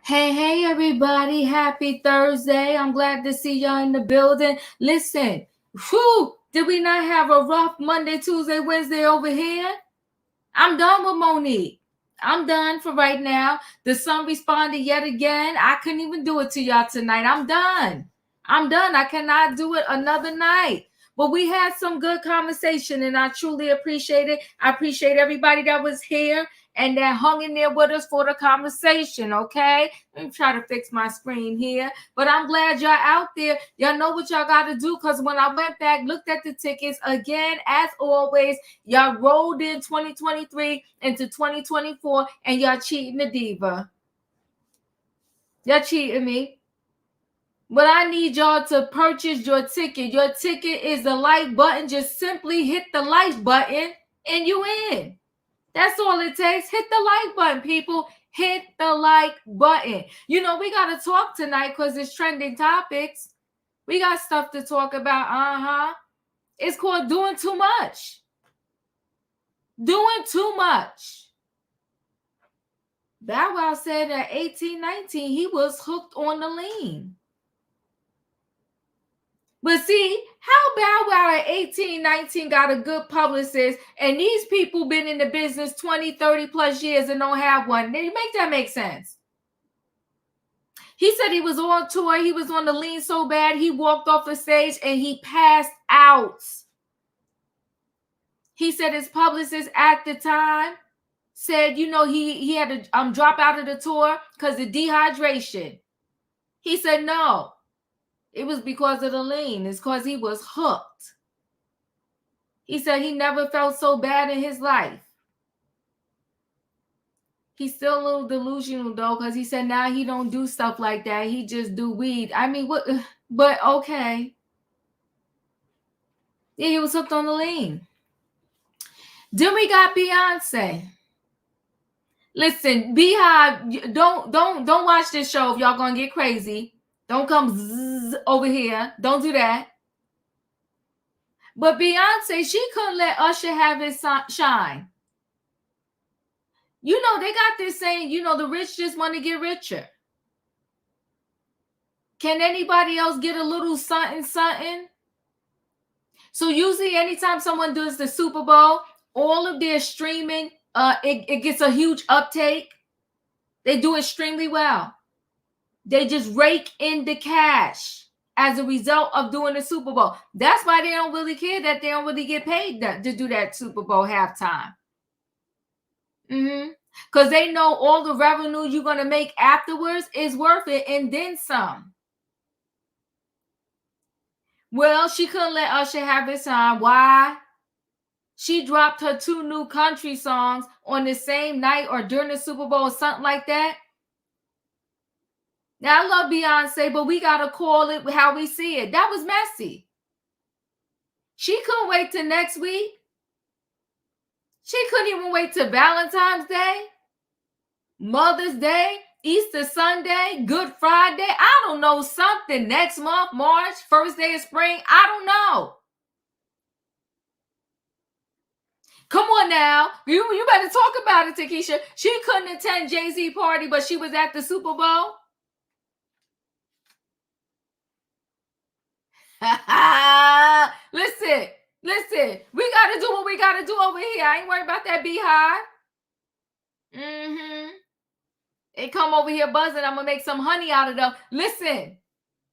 Hey, everybody. Happy Thursday. I'm glad to see y'all in the building. Listen, did we not have a rough Monday, Tuesday, Wednesday over here? I'm done with Monique. I'm done for right now. The sun responded yet again. I couldn't even do it to y'all tonight. I'm done. I cannot do it another night. But we had some good conversation, and I truly appreciate it. I appreciate everybody that was here and that hung in there with us for the conversation, okay? Let me try to fix my screen here. But I'm glad y'all out there. Y'all know what y'all got to do, because when I went back, looked at the tickets, again, as always, y'all rolled in 2023 into 2024, and y'all cheating the diva. Y'all cheating me. But I need y'all to purchase your ticket. Your ticket is the like button. Just simply hit the like button and you in. That's all it takes. Hit the like button, people. Hit the like button. You know, we got to talk tonight because it's trending topics. We got stuff to talk about. It's called doing too much. Doing too much. Bow Wow said at 18, 19, he was hooked on the lean. But see, how Bow Wow at 18, 19 got a good publicist, and these people been in the business 20, 30 plus years and don't have one. Make that make sense? He said he was on tour. He was on the lean so bad, he walked off the stage and he passed out. He said his publicist at the time said, you know, he had to drop out of the tour because of dehydration. He said no. It was because of the lean. It's because he was hooked. He said he never felt so bad in his life. He's still a little delusional, though, because he said now he don't do stuff like that. He just do weed. I mean, what? But okay. Yeah, he was hooked on the lean. Then we got Beyonce. Listen, Beehive, don't watch this show if y'all gonna get crazy. Don't come zzz over here. Don't do that. But Beyonce, she couldn't let Usher have his shine. You know, they got this saying, you know, the rich just want to get richer. Can anybody else get a little something, something? So usually anytime someone does the Super Bowl, all of their streaming, it gets a huge uptake. They do extremely well. They just rake in the cash as a result of doing the Super Bowl. That's why they don't really care that they don't really get paid to do that Super Bowl halftime. Because they know all the revenue you're going to make afterwards is worth it and then some. Well, she couldn't let Usher have his time. Why? She dropped her 2 new country songs on the same night or during the Super Bowl or something like that. Now, I love Beyonce, but we got to call it how we see it. That was messy. She couldn't wait till next week. She couldn't even wait till Valentine's Day, Mother's Day, Easter Sunday, Good Friday. I don't know, something next month, March, first day of spring. I don't know. Come on now. You better talk about it, Takesha. She couldn't attend Jay-Z party, but she was at the Super Bowl. Listen. We got to do what we got to do over here. I ain't worried about that Beehive. Mm-hmm. They come over here buzzing. I'm gonna make some honey out of them. Listen,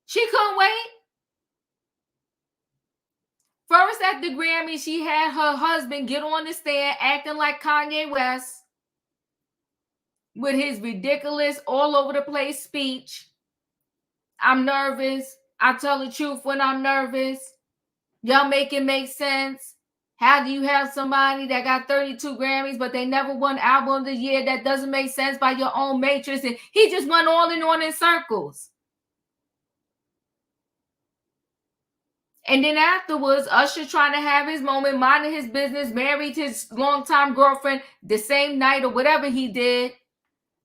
she couldn't wait. First at the Grammy, she had her husband get on the stand acting like Kanye West with his ridiculous all over the place speech. I'm nervous. I tell the truth when I'm nervous. Y'all make it make sense. How do you have somebody that got 32 Grammys, but they never won album of the year? That doesn't make sense by your own matrix. And he just went on and on in circles. And then afterwards, Usher trying to have his moment, minding his business, married his longtime girlfriend the same night or whatever he did.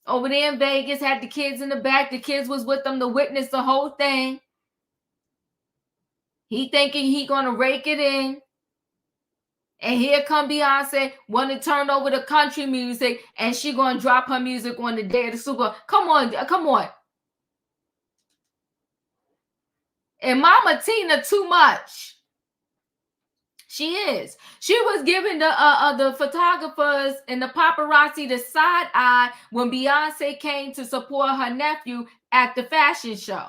Over there in Vegas, had the kids in the back. The kids was with them to witness the whole thing. He thinking he gonna rake it in. And here come Beyonce, want to turn over the country music, and she gonna drop her music on the day of the Super Bowl. Come on, come on. And Mama Tina too much. She is. She was giving the photographers and the paparazzi the side eye when Beyonce came to support her nephew at the fashion show.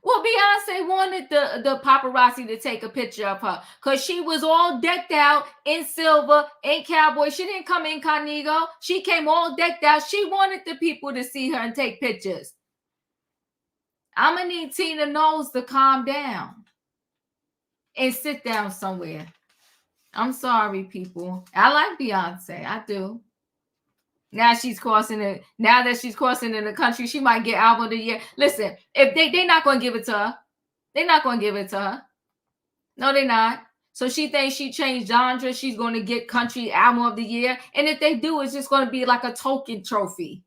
Well, Beyonce wanted the paparazzi to take a picture of her because she was all decked out in silver, in cowboy. She didn't come incognito. She came all decked out. She wanted the people to see her and take pictures. I'm going to need Tina Knowles to calm down and sit down somewhere. I'm sorry, people. I like Beyonce. I do. Now she's crossing it. Now that she's crossing in the country, she might get album of the year. Listen, if they're not going to give it to her. They're not going to give it to her. No, they're not. So she thinks she changed genre. She's going to get country album of the year. And if they do, it's just going to be like a token trophy.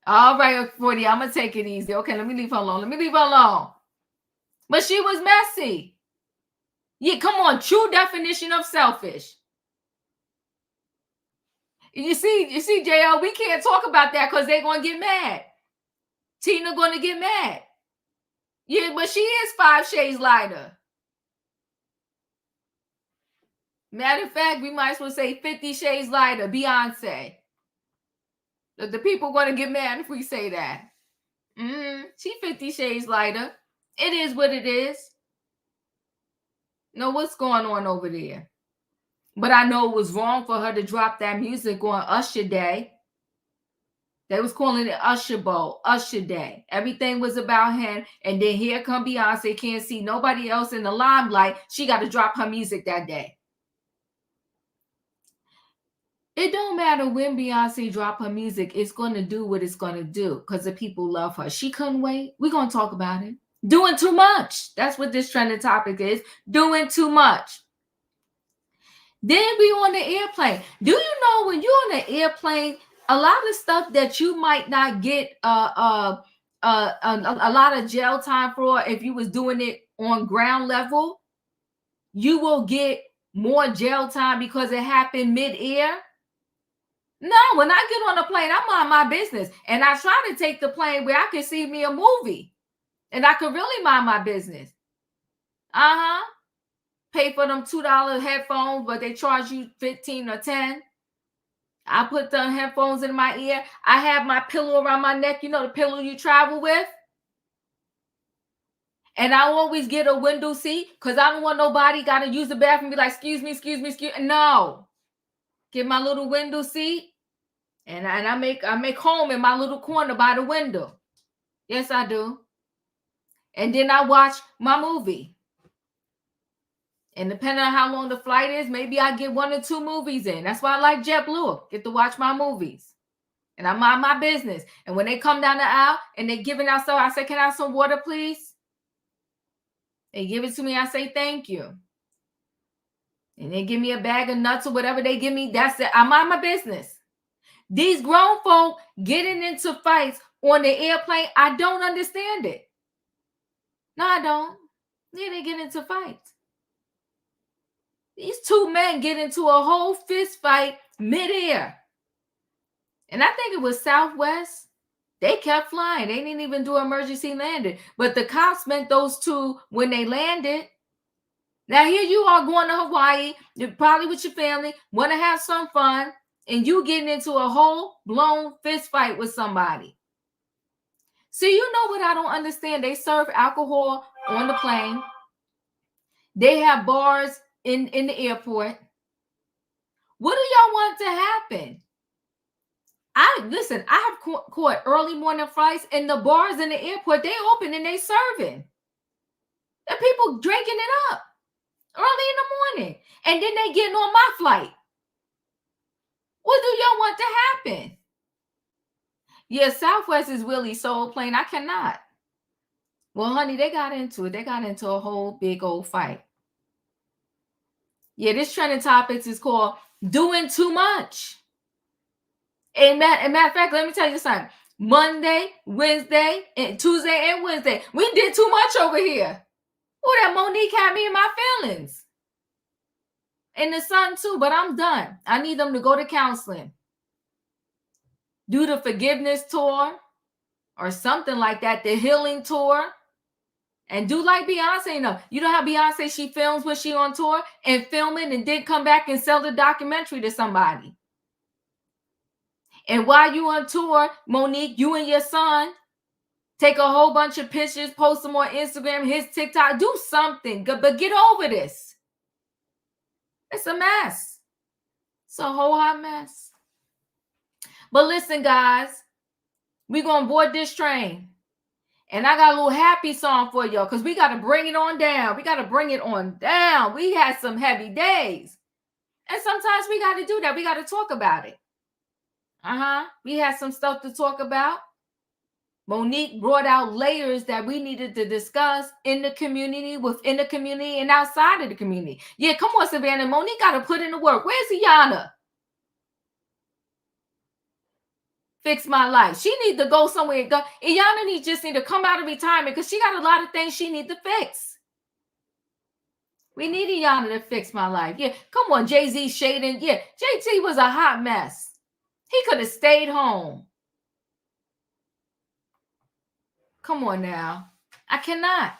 All right, 40, I'm going to take it easy. Okay, let me leave her alone. But she was messy. Yeah, come on. True definition of selfish. You see, JL, we can't talk about that because they're going to get mad. Tina going to get mad. Yeah, but she is 5 shades lighter. Matter of fact, we might as well say 50 shades lighter, Beyonce. The people going to get mad if we say that. She 50 shades lighter. It is what it is. Know what's going on over there. But I know it was wrong for her to drop that music on Usher Day. They was calling it Usher Bowl, Usher Day. Everything was about him. And then here come Beyonce. Can't see nobody else in the limelight. She got to drop her music that day. It don't matter when Beyonce drop her music. It's going to do what it's going to do because the people love her. She couldn't wait. We're going to talk about it. Doing too much. That's what this trending topic is. Doing too much. Then we on the airplane. Do you know when you're on the airplane, a lot of stuff that you might not get a lot of jail time for if you was doing it on ground level, you will get more jail time because it happened mid-air? No, when I get on a plane, I mind my business. And I try to take the plane where I can see me a movie. And I could really mind my business. Pay for them $2 headphones, but they charge you 15 or 10. I put the headphones in my ear. I have my pillow around my neck. You know the pillow you travel with? And I always get a window seat because I don't want nobody got to use the bathroom and be like, excuse me. No. Get my little window seat. And I make home in my little corner by the window. Yes, I do. And then I watch my movie. And depending on how long the flight is, maybe I get 1 or 2 movies in. That's why I like JetBlue. Get to watch my movies. And I mind my business. And when they come down the aisle and they're giving out stuff, I say, can I have some water, please? They give it to me. I say, thank you. And they give me a bag of nuts or whatever they give me. That's it. I mind my business. These grown folk getting into fights on the airplane, I don't understand it. No, I don't. Yeah, they get into fights. These 2 men get into a whole fist fight midair. And I think it was Southwest. They kept flying. They didn't even do emergency landing. But the cops meant those 2 when they landed. Now here you are going to Hawaii, you're probably with your family, want to have some fun, and you getting into a whole blown fist fight with somebody. See, you know what I don't understand? They serve alcohol on the plane. They have bars in the airport. What do y'all want to happen? I have caught early morning flights, and the bars in the airport, they open and they serving. And people drinking it up early in the morning. And then they getting on my flight. What do y'all want to happen? Yeah, Southwest is really soul plane. I cannot. Well, honey, they got into it. They got into a whole big old fight. Yeah, this trending topics is called doing too much. And matter of fact, let me tell you something. Monday, Wednesday, and Tuesday and Wednesday, we did too much over here. Oh, that Monique had me in my feelings. And the son too, but I'm done. I need them to go to counseling. Do the forgiveness tour or something like that, the healing tour. And do like Beyonce. You know how Beyonce, she films when she on tour and film it and then come back and sell the documentary to somebody. And while you on tour, Monique, you and your son, take a whole bunch of pictures, post them on Instagram, his TikTok, do something. But get over this. It's a mess. It's a whole hot mess. But listen, guys, we're going to board this train. And I got a little happy song for y'all because we got to bring it on down. We got to bring it on down. We had some heavy days. And sometimes we got to do that. We got to talk about it. We had some stuff to talk about. Monique brought out layers that we needed to discuss in the community, within the community, and outside of the community. Yeah, come on, Savannah. Monique got to put in the work. Where's Iyanna? Fix my life. She needs to go somewhere. Iyanna just need to come out of retirement because she got a lot of things she needs to fix. We need Iyanna to fix my life. Yeah, come on, Jay-Z shading. Yeah, Jay-Z was a hot mess. He could have stayed home. Come on now. I cannot.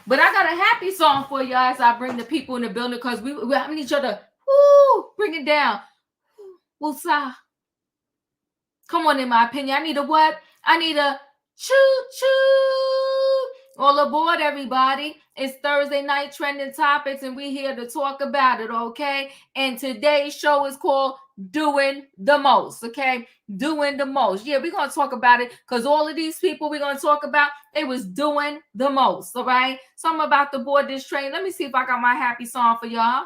But I got a happy song for you as I bring the people in the building because we need each other. Bring it down. Woosah. Come on, in my opinion. I need a what? I need a choo-choo. All aboard, everybody. It's Thursday night trending topics, and we're here to talk about it, okay? And today's show is called Doing the Most, okay? Doing the most. Yeah, we're going to talk about it because all of these people we're going to talk about, they was doing the most, all right? So I'm about to board this train. Let me see if I got my happy song for y'all.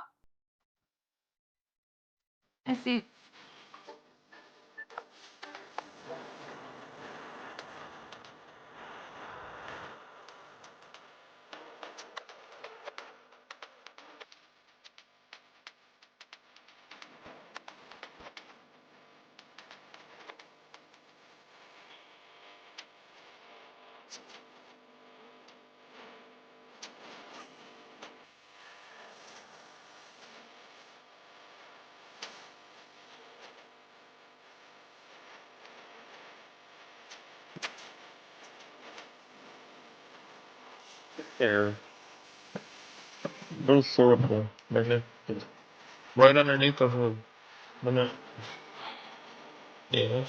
Let's see. There. Those circle. Right underneath the hood. Yeah.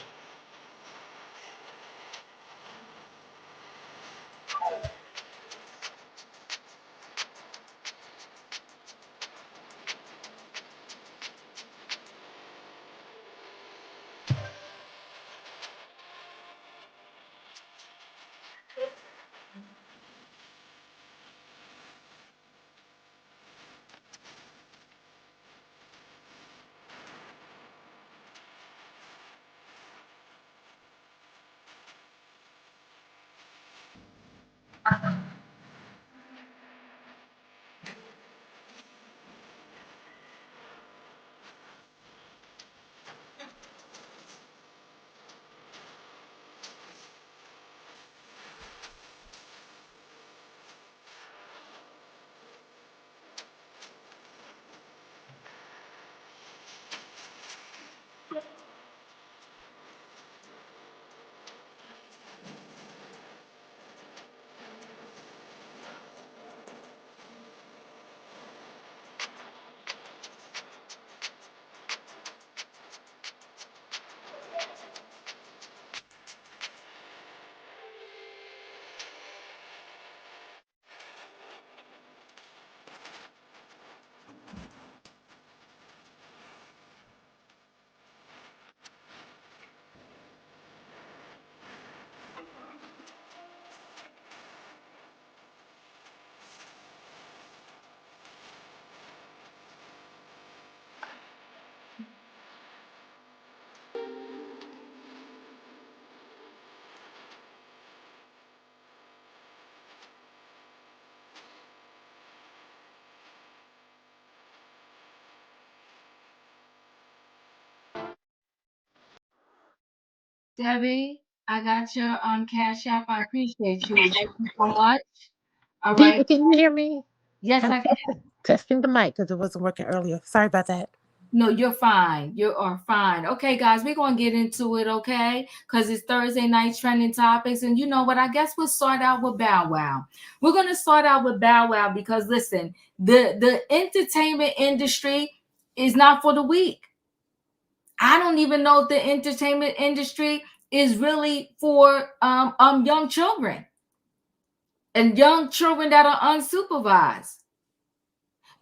Debbie, I got your Cash App. I appreciate you. Thank you so much. All right. Can you hear me? Yes, I'm I can. testing the mic because it wasn't working earlier. Sorry about that. No, you're fine. You are fine. Okay, guys, we're gonna get into it, okay? Because it's Thursday night trending topics, and you know what? I guess we'll start out with Bow Wow. We're gonna start out with Bow Wow because listen, the entertainment industry is not for the weak. I don't even know if the entertainment industry is really for young children and young children that are unsupervised.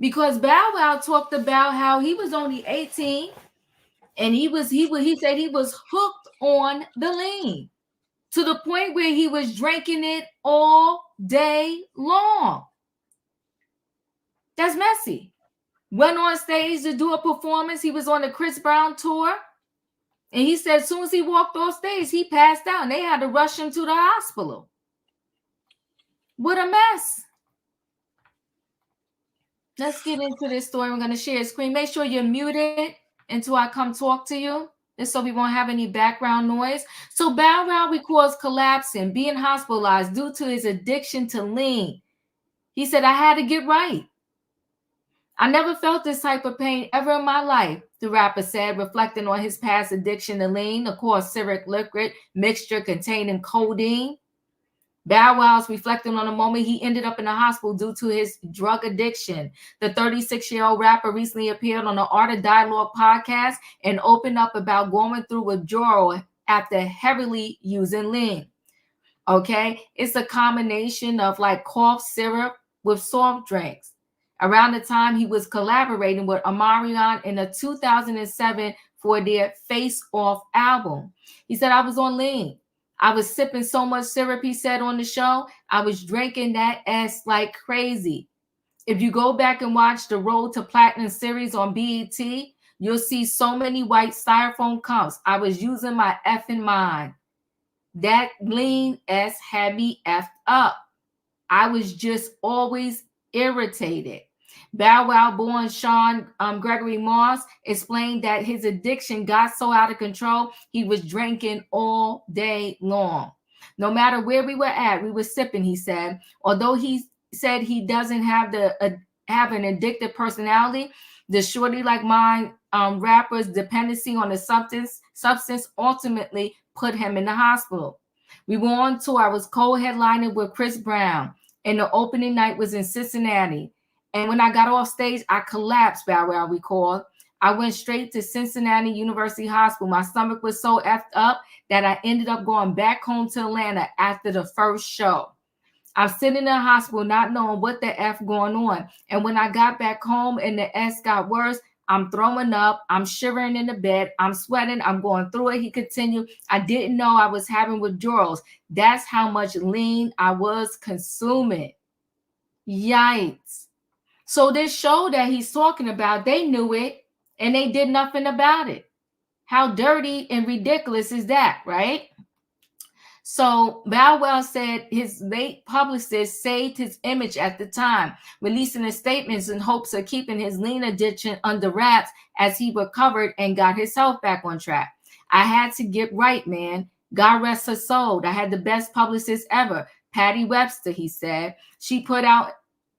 Because Bow Wow talked about how he was only 18 and he said he was hooked on the lean to the point where he was drinking it all day long. That's messy. Went on stage to do a performance. He was on the Chris Brown tour. And he said as soon as he walked off stage, he passed out. And they had to rush him to the hospital. What a mess. Let's get into this story. I'm going to share a screen. Make sure you're muted until I come talk to you, just so we won't have any background noise. So Bow Wow recalls collapsing, being hospitalized due to his addiction to lean. He said, I had to get right. I never felt this type of pain ever in my life, the rapper said, reflecting on his past addiction to lean, a coarse syrup liquid mixture containing codeine. Bow Wow's reflecting on the moment he ended up in the hospital due to his drug addiction. The 36-year-old rapper recently appeared on the Art of Dialogue podcast and opened up about going through withdrawal after heavily using lean. Okay, it's a combination of like cough syrup with soft drinks. Around the time he was collaborating with Omarion in a 2007 for their Face Off album. He said, I was on lean. I was sipping so much syrup, he said on the show. I was drinking that ass like crazy. If you go back and watch the Road to Platinum series on BET, you'll see so many white styrofoam cups. I was using my effing mind. That lean ass had me effed up. I was just always irritated. Bow Wow born Sean Gregory Moss explained that his addiction got so out of control, he was drinking all day long. No matter where we were at, we were sipping, he said. Although he said he doesn't have have an addictive personality, the shorty like mine rapper's dependency on the substance ultimately put him in the hospital. We were on tour. I was co-headlining with Chris Brown, and the opening night was in Cincinnati. And when I got off stage, I collapsed, Bow Wow recalled. I went straight to Cincinnati University Hospital. My stomach was so effed up that I ended up going back home to Atlanta after the first show. I'm sitting in the hospital not knowing what the F going on. And when I got back home and the S got worse, I'm throwing up. I'm shivering in the bed. I'm sweating. I'm going through it. He continued. I didn't know I was having withdrawals. That's how much lean I was consuming. Yikes. So this show that he's talking about, they knew it and they did nothing about it. How dirty and ridiculous is that, right? So Bow Wow said his late publicist saved his image at the time, releasing his statements in hopes of keeping his lean addiction under wraps as he recovered and got his health back on track. I had to get right, man. God rest her soul. I had the best publicist ever, Patty Webster, he said. She put out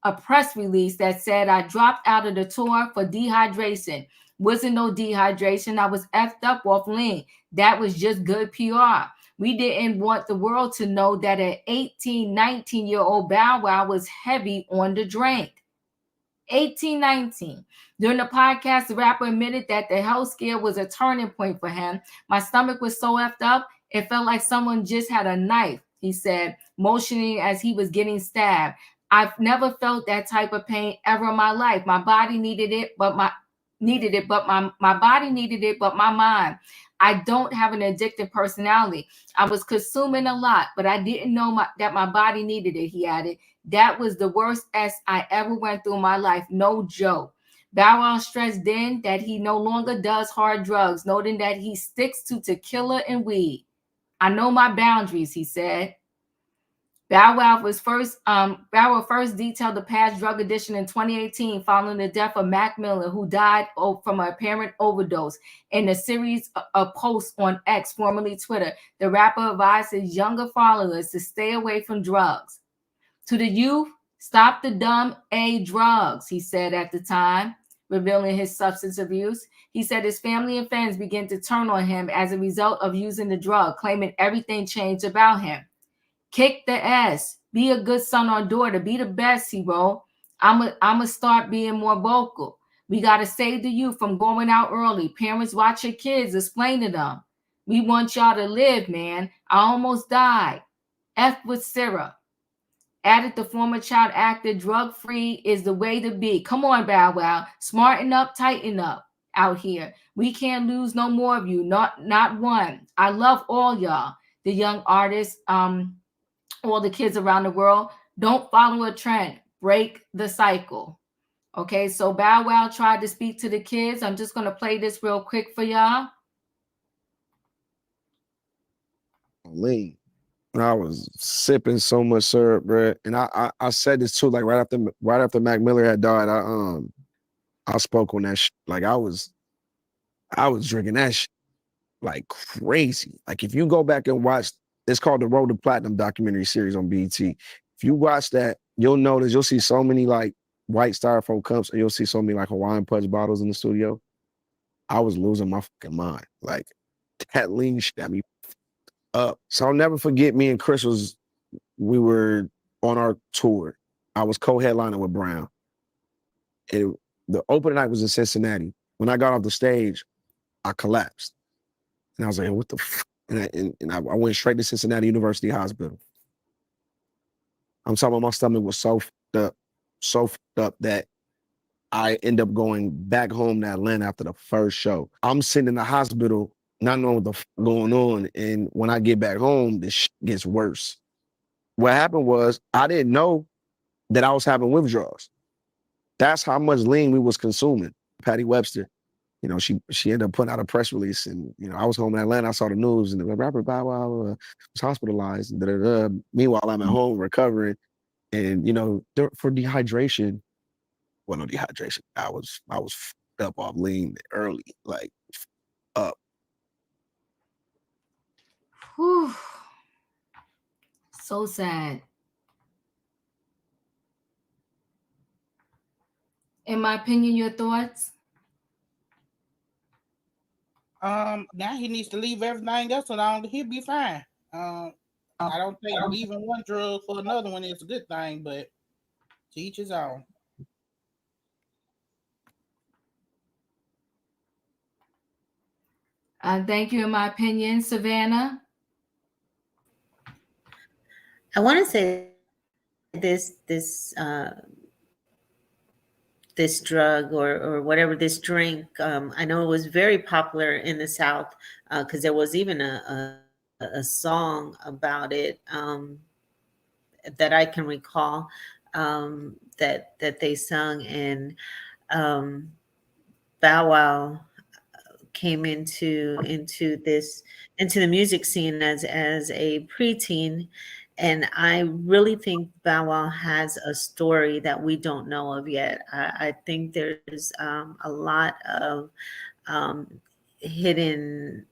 a press release that said I dropped out of the tour for dehydration. Wasn't no dehydration. I was effed up off lean. That was just good PR. We didn't want the world to know that an 18, 19-year-old Bow Wow was heavy on the drink. 18, 19. During the podcast, the rapper admitted that the health scare was a turning point for him. My stomach was so effed up, it felt like someone just had a knife, he said, motioning as he was getting stabbed. I've never felt that type of pain ever in my life. My body needed it, but my body needed it, but my mind. I don't have an addictive personality. I was consuming a lot, but I didn't know that my body needed it, he added. That was the worst S I ever went through in my life. No joke. Bow Wow stressed then that he no longer does hard drugs, noting that he sticks to tequila and weed. I know my boundaries, he said. Bow Wow first detailed the past drug addiction in 2018 following the death of Mac Miller, who died from an apparent overdose. In a series of posts on X, formerly Twitter, the rapper advised his younger followers to stay away from drugs. To the youth, stop the dumb drugs, he said at the time, revealing his substance abuse. He said his family and friends began to turn on him as a result of using the drug, claiming everything changed about him. Kick the ass. Be a good son or daughter. Be the best, he wrote. I'ma start being more vocal. We gotta save the youth from going out early. Parents, watch your kids. Explain to them. We want y'all to live, man. I almost died. F with syrup. Added the former child actor, drug free is the way to be. Come on, Bow Wow. Smarten up, tighten up out here. We can't lose no more of you. Not one. I love all y'all. The young artists, all the kids around the world. Don't follow a trend. Break the cycle. Okay, so Bow Wow tried to speak to the kids. I'm just going to play this real quick for y'all. Lean. I was sipping so much syrup, bro. And I said this too, like right after Mac Miller had died, I spoke on that like I was drinking that like crazy. Like if you go back and watch, it's called the Road to Platinum documentary series on BET. If you watch that, you'll see so many like white styrofoam cups and you'll see so many like Hawaiian Punch bottles in the studio. I was losing my fucking mind. Like that lean shit got me up. So I'll never forget me and Chris we were on our tour. I was co-headlining with Brown. The opening night was in Cincinnati. When I got off the stage, I collapsed. And I was like, what the fuck? And I went straight to Cincinnati University Hospital. I'm talking about my stomach was so fucked up that I end up going back home to Atlanta after the first show. I'm sitting in the hospital, not knowing what the fuck going on. And when I get back home, this shit gets worse. What happened was I didn't know that I was having withdrawals. That's how much lean we was consuming. Patty Webster, she ended up putting out a press release, and I was home in Atlanta. I saw the news, and the rapper Bow Wow was hospitalized. And Meanwhile, I'm at home recovering, and for dehydration. Well, no dehydration. I was fucked up off lean early, like up. Whew. So sad. In my opinion, your thoughts? Now he needs to leave everything else alone. He'll be fine. I don't think leaving one drug for another one is a good thing, but to each his own. Thank you. In my opinion, Savannah. I want to say this drug or whatever this drink. I know it was very popular in the South because there was even a song about it that I can recall that they sung, and Bow Wow came into the music scene as a preteen. And I really think Bow Wow has a story that we don't know of yet. I think there's a lot of hidden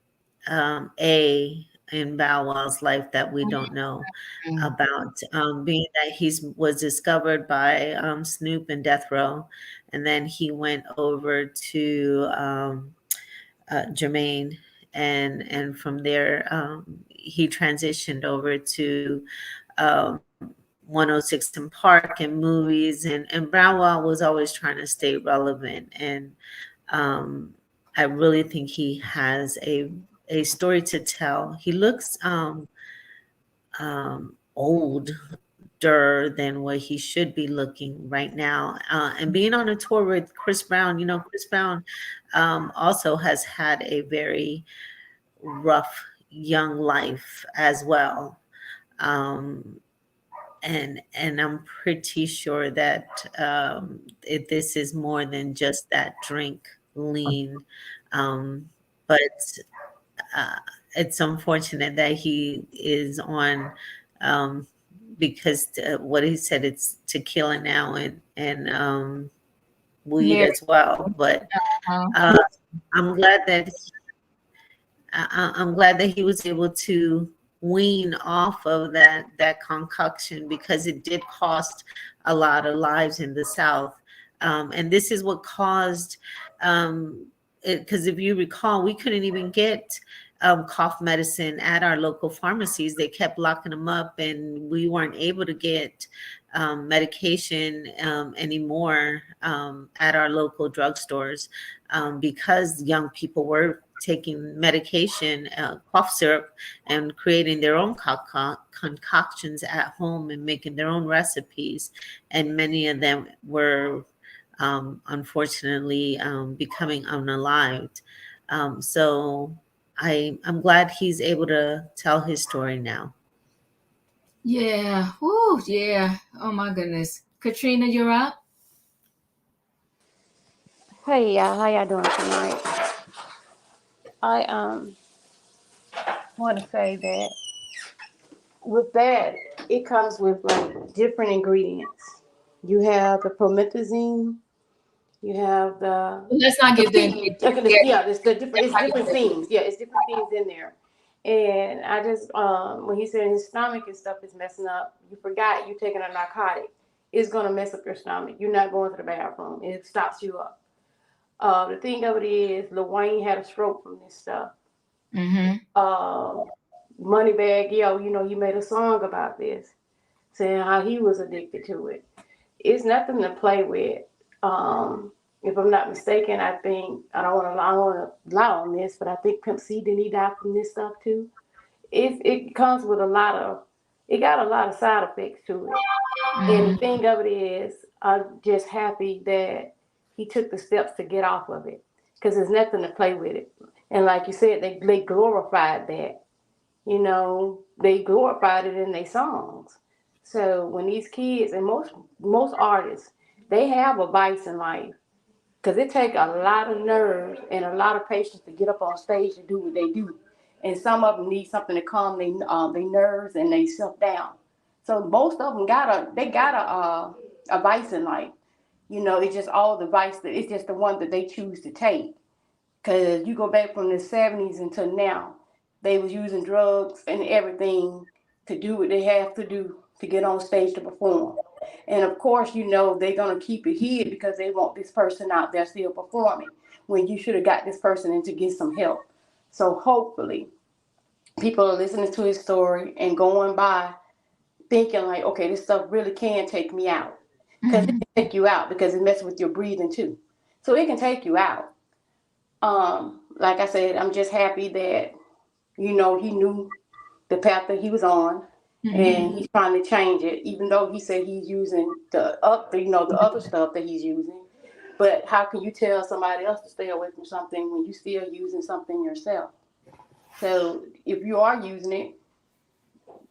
A in Bow Wow's life that we don't know about. Being that he was discovered by Snoop and Death Row, and then he went over to Jermaine, and from there he transitioned over to 106 in Park and movies, and Bow Wow was always trying to stay relevant, and I really think he has a story to tell. He looks older than what he should be looking right now. And being on a tour with Chris Brown, Chris Brown also has had a very rough young life as well. And I'm pretty sure that this is more than just that drink lean. But it's unfortunate that he is on because what he said, it's tequila now and weed Mary. as well. But Uh-huh. I'm glad that I'm glad that he was able to wean off of that concoction, because it did cost a lot of lives in the South. And this is what caused because if you recall, we couldn't even get cough medicine at our local pharmacies. They kept locking them up, and we weren't able to get medication anymore at our local drugstores because young people were taking medication, cough syrup, and creating their own concoctions at home and making their own recipes. And many of them were unfortunately becoming unalived. So I'm glad he's able to tell his story now. Yeah. Woo, yeah. Oh my goodness. Katrina, you're up. Hey y'all, how y'all doing tonight? I want to say that with that, it comes with like different ingredients. You have the promethazine, you have the Let's not give the yeah, it's different things. Yeah, it's different things in there. And I just when he said his stomach and stuff is messing up, you forgot you taking a narcotic. It's gonna mess up your stomach. You're not going to the bathroom. It stops you up. The thing of it is, Lil Wayne had a stroke from this stuff. Mm-hmm. Moneybag Yo, he made a song about this, saying how he was addicted to it. It's nothing to play with. If I'm not mistaken, I think I don't want to lie on this, but I think Pimp C, didn't he die from this stuff too? It comes with it got a lot of side effects to it. And the thing of it is, I'm just happy that he took the steps to get off of it, because there's nothing to play with it. And like you said, they glorified that. They glorified it in their songs. So when these kids, and most artists, they have a vice in life, because it takes a lot of nerves and a lot of patience to get up on stage to do what they do. And some of them need something to calm their nerves and they self down. So most of them got a vice in life. It's just all the vice that it's just the one that they choose to take. Because you go back from the 70s until now, they was using drugs and everything to do what they have to do to get on stage to perform. And of course, they're going to keep it hid because they want this person out there still performing when you should have got this person in to get some help. So hopefully, people are listening to his story and going by thinking like, okay, this stuff really can take me out. Because it can take you out, because it messes with your breathing too. So it can take you out. Like I said, I'm just happy that, he knew the path that he was on, and he's trying to change it, even though he said he's using the other stuff that he's using. But how can you tell somebody else to stay away from something when you still using something yourself? So if you are using it,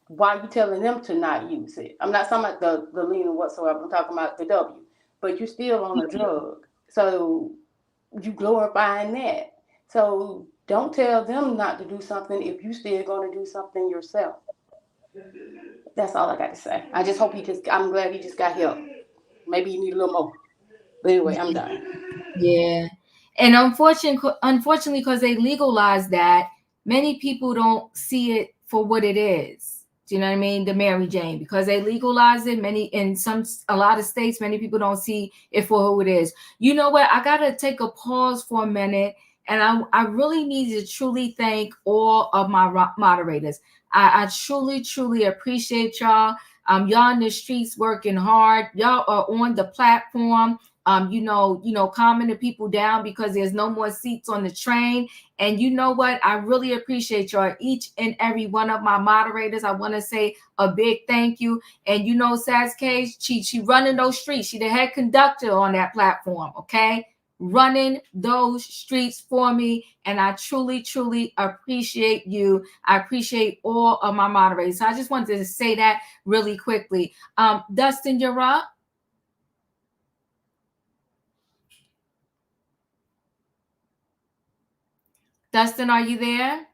why are you telling them to not use it? I'm not talking about the lean or whatsoever. I'm talking about the W. But you're still on a drug. So you glorifying that. So don't tell them not to do something if you still going to do something yourself. That's all I got to say. I just hope I'm glad he just got help. Maybe you need a little more. But anyway, I'm done. Yeah. And unfortunately, because they legalized that, many people don't see it for what it is. Do you know what I mean? The Mary Jane, because they legalized it. A lot of states, many people don't see it for who it is. You know what? I gotta take a pause for a minute, and I really need to truly thank all of my moderators. I truly appreciate y'all. Y'all in the streets working hard. Y'all are on the platform. Calming the people down because there's no more seats on the train. And you know what? I really appreciate y'all, each and every one of my moderators. I want to say a big thank you. And Sasuke, she running those streets. She the head conductor on that platform, okay? Running those streets for me. And I truly appreciate you. I appreciate all of my moderators. So I just wanted to say that really quickly. Dustin, you're up. Dustin, are you there?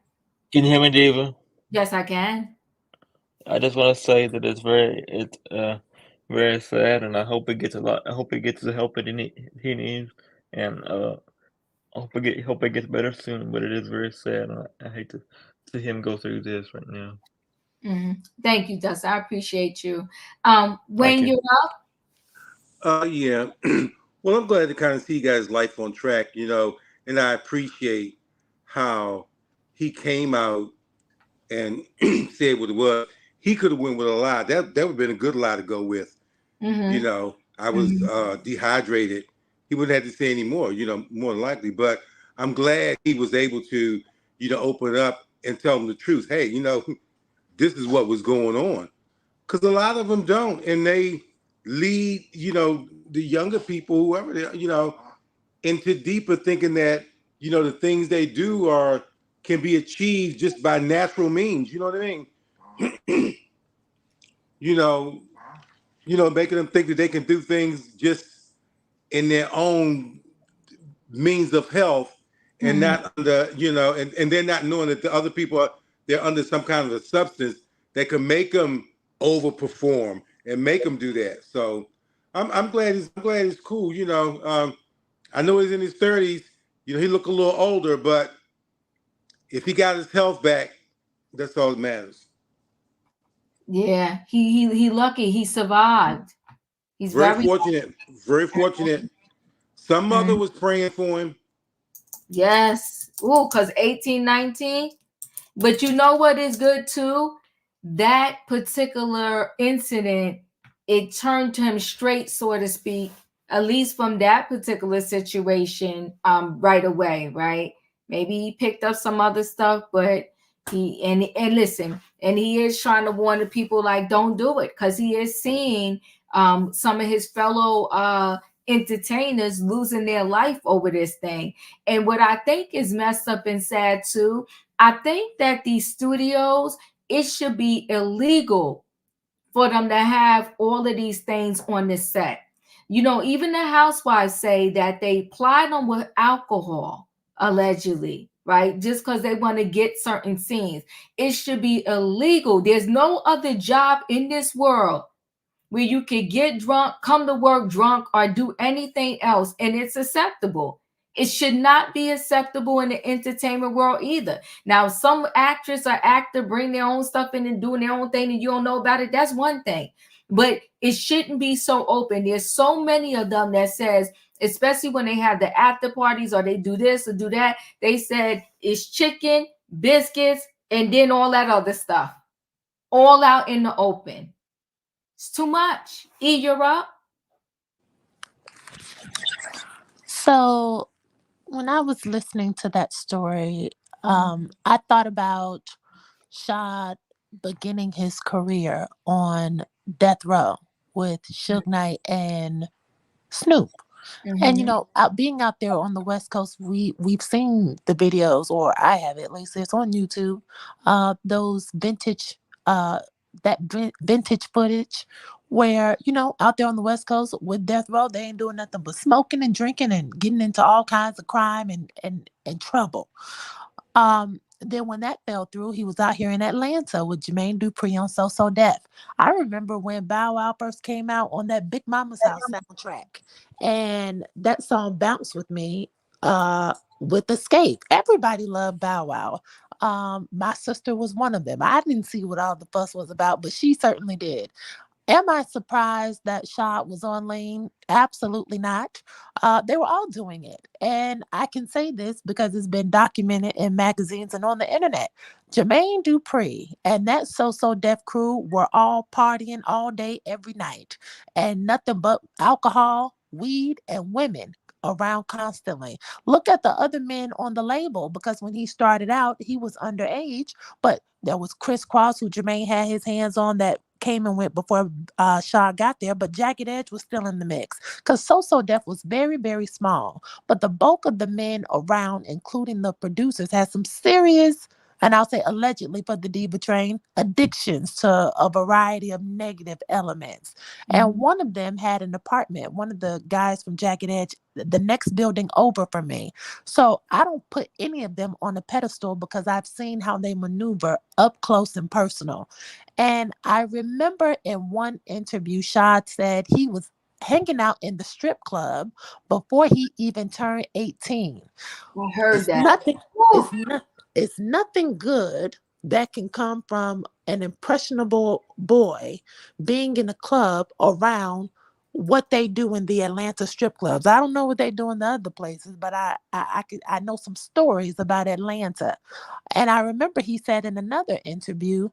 Can you hear me, Diva? Yes, I can. I just want to say that it's very sad, and I hope it gets a lot. I hope it gets the help he needs, and hope it gets better soon. But it is very sad, and I hate to see him go through this right now. Thank you, Dustin. I appreciate you. Thank Wayne, you. you're up. Yeah. Well, I'm glad to kind of see you guys' life on track, and I appreciate how he came out and said what it was. He could have went with a lie. That would have been a good lie to go with. I was dehydrated. He wouldn't have to say any more, more than likely. But I'm glad he was able to, open up and tell them the truth. Hey, this is what was going on. Because a lot of them don't. And they lead, the younger people, whoever they, into deeper thinking that, the things they do can be achieved just by natural means. You know what I mean? you know, making them think that they can do things just in their own means of health and not under, and they're not knowing that the other people they're under some kind of a substance that can make them overperform and make them do that. So I'm glad he's cool. I know he's in his 30s. He look a little older, but if he got his health back, that's all that matters. Yeah, he lucky he survived. He's Very very fortunate. Very fortunate. Some mother was praying for him. yes. Ooh, because 1819. But you know what is good too? That particular incident, it turned him straight, so to speak, at least from that particular situation, right away, right? Maybe he picked up some other stuff, but and listen, and he is trying to warn the people like don't do it, because he is seeing some of his fellow entertainers losing their life over this thing. And what I think is messed up and sad too, I think that these studios, it should be illegal for them to have all of these things on the set. Even the housewives say that they plied them with alcohol, allegedly, right? Just because they want to get certain scenes. It should be illegal. There's no other job in this world where you could get drunk, come to work drunk, or do anything else, and it's acceptable. It should not be acceptable in the entertainment world either. Now, some actress or actor bring their own stuff in and doing their own thing and you don't know about it. That's one thing. But it shouldn't be so open. There's so many of them that says, especially when they have the after parties or they do this or do that, they said it's chicken, biscuits, and then all that other stuff. All out in the open. It's too much. You're up. So when I was listening to that story, I thought about Shad beginning his career on death row with Suge Knight and Snoop. And being out there on the West Coast, we've seen the videos, or I have at least. It's on YouTube. Those vintage vintage footage where out there on the West Coast with death row, they ain't doing nothing but smoking and drinking and getting into all kinds of crime and trouble. Then when that fell through, he was out here in Atlanta with Jermaine Dupri on So So Def. I remember when Bow Wow first came out on that Big Mama's House soundtrack, and that song bounced with me with Escape. Everybody loved Bow Wow. My sister was one of them. I didn't see what all the fuss was about, but she certainly did. Am I surprised that Shad was on Lean? Absolutely not. They were all doing it. And I can say this because it's been documented in magazines and on the internet. Jermaine Dupri and that So So Def crew were all partying all day, every night. And nothing but alcohol, weed, and women around constantly. Look at the other men on the label, because when he started out, he was underage. But there was Chris Cross, who Jermaine had his hands on, that came and went before Shaw got there, but Jagged Edge was still in the mix because So So Def was very, very small. But the bulk of the men around, including the producers, had some serious and I'll say allegedly for the diva train, addictions to a variety of negative elements. And one of them had an apartment, one of the guys from Jagged Edge, the next building over from me. So I don't put any of them on a pedestal because I've seen how they maneuver up close and personal. And I remember in one interview, Shad said he was hanging out in the strip club before he even turned 18. I heard It's that. nothing. Woo. It's nothing good that can come from an impressionable boy being in a club around what they do in the Atlanta strip clubs. I don't know what they do in the other places, but I know some stories about Atlanta. And I remember he said in another interview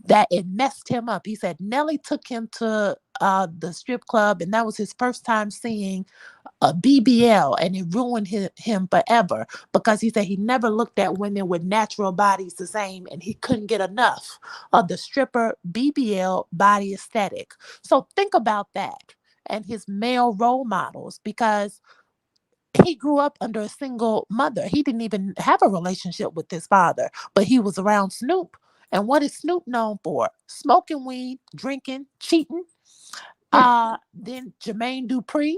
that it messed him up. He said Nelly took him to the strip club, and that was his first time seeing a BBL, and it ruined him forever because he said he never looked at women with natural bodies the same, and he couldn't get enough of the stripper BBL body aesthetic. So think about that and his male role models, because he grew up under a single mother. He didn't even have a relationship with his father, but he was around Snoop. And what is Snoop known for? Smoking weed, drinking, cheating. Then Jermaine Dupri,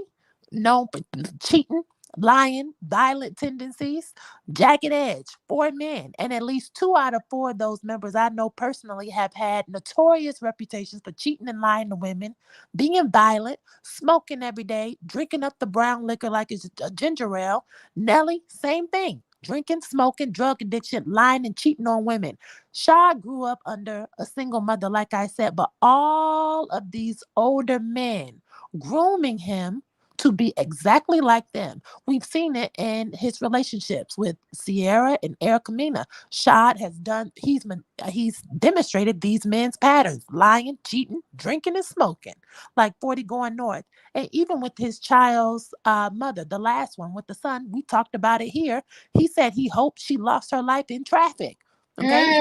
known for cheating, lying, violent tendencies. Jagged Edge, 4 men, and at least 2 out of 4 of those members I know personally have had notorious reputations for cheating and lying to women, being violent, smoking every day, drinking up the brown liquor like it's a ginger ale. Nelly, same thing. Drinking, smoking, drug addiction, lying, and cheating on women. Shaw grew up under a single mother, like I said, but all of these older men grooming him to be exactly like them. We've seen it in his relationships with Sierra and Erica Mena. Shad has he's demonstrated these men's patterns: lying, cheating, drinking, and smoking, like 40 going north. And even with his child's mother, the last one with the son, we talked about it here. He said he hoped she lost her life in traffic. Okay,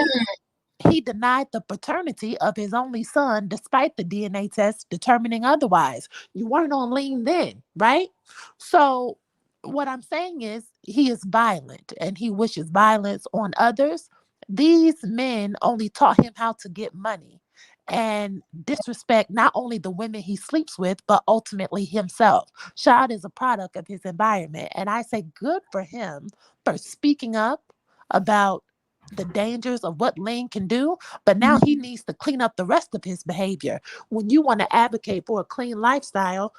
he denied the paternity of his only son despite the DNA test determining otherwise. You weren't on lean then, right? So, what I'm saying is, he is violent and he wishes violence on others. These men only taught him how to get money and disrespect not only the women he sleeps with, but ultimately himself. Shad is a product of his environment. And I say, good for him for speaking up about the dangers of what lean can do, but now he needs to clean up the rest of his behavior. When you want to advocate for a clean lifestyle,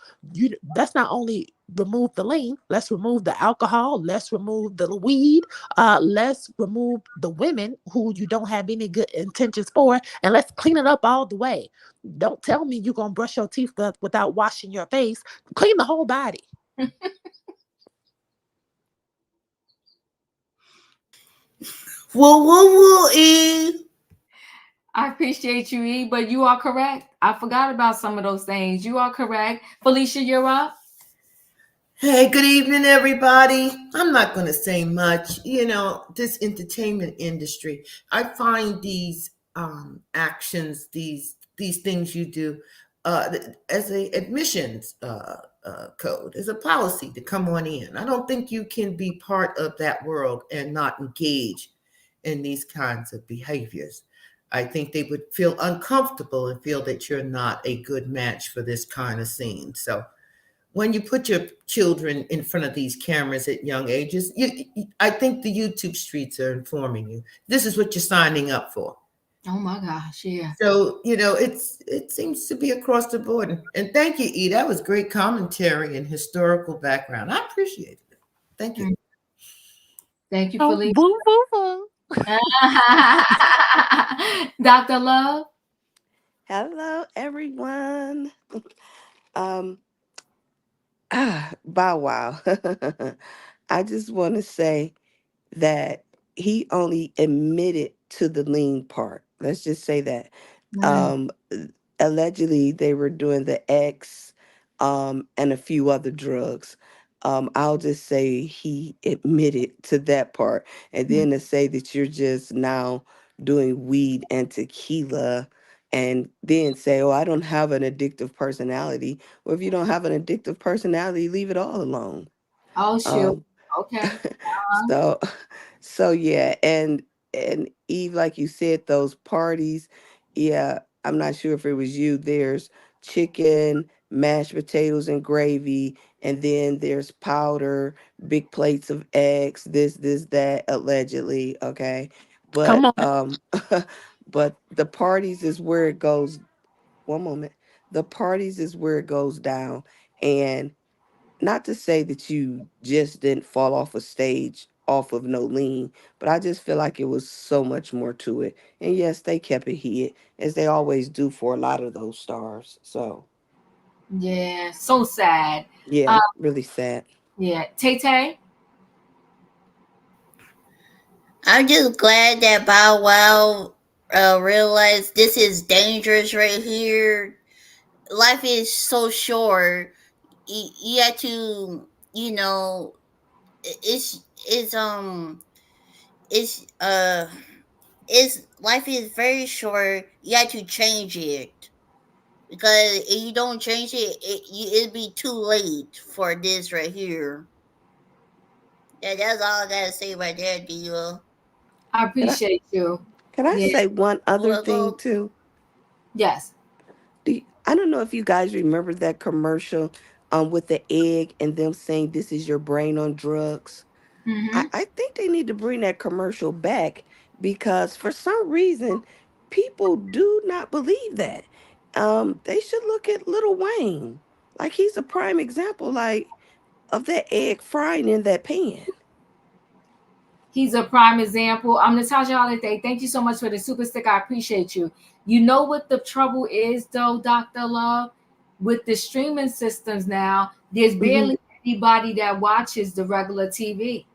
let's not only remove the lean, let's remove the alcohol, let's remove the weed, let's remove the women who you don't have any good intentions for, and let's clean it up all the way. Don't tell me you're gonna brush your teeth without washing your face. Clean the whole body. Woo, woo, woo, E. I appreciate you, E, but you are correct. I forgot about some of those things. You are correct. Felicia, you're up. Hey, good evening, everybody. I'm not going to say much. You know, this entertainment industry, I find these actions, these things you do, as a admissions code, as a policy to come on in. I don't think you can be part of that world and not engage in these kinds of behaviors. I think they would feel uncomfortable and feel that you're not a good match for this kind of scene. So when you put your children in front of these cameras at young ages, I think the YouTube streets are informing you. This is what you're signing up for. Oh my gosh, yeah. So, you know, it seems to be across the board. And thank you, E. That was great commentary and historical background. I appreciate it. Thank you. Thank you, Oh, Felicia. boo, boo, boo. Dr. Love. Hello, everyone. Um, Bow Wow. I just want to say that he only admitted to the lean part. Let's just say that. Um, allegedly, they were doing the X, and a few other drugs. I'll just say he admitted to that part. And then to say that you're just now doing weed and tequila, and then say, oh, I don't have an addictive personality. Well, if you don't have an addictive personality, leave it all alone. Oh, shoot. Um, Okay. so, so yeah, and and Eve, like you said, those parties, yeah, I'm not sure if it was you. There's chicken, mashed potatoes and gravy, and then there's powder, big plates of eggs, this, that, allegedly, okay? Come But on. but the parties is where it goes. One moment. The parties is where it goes down. And not to say that you just didn't fall off a stage off of no lean, but I just feel like it was so much more to it. And yes, they kept it hid, as they always do for a lot of those stars. So Yeah, so sad. yeah, really sad. Yeah, Tay Tay. I'm just glad that Bow Wow realized this is dangerous right here. Life is so short. You have to, you know, it's it's it's life is very short. You have to change it because if you don't change it, it'll be too late for this right here. Yeah, that's all I gotta say right there, Dio. I Can I appreciate you. can I Yeah. say one other thing Well, too? Yes. I don't know if you guys remember that commercial with the egg and them saying this is your brain on drugs. Mm-hmm. I think they need to bring that commercial back because for some reason people do not believe that. They should look at Little Wayne. Like he's a prime example like of that egg frying in that pan. He's a prime example. I'm Natasha Holiday. Thank you so much for the super stick. I appreciate you. You know what the trouble is, though, Dr. Love? With the streaming systems now, there's Hmm. barely anybody that watches the regular TV.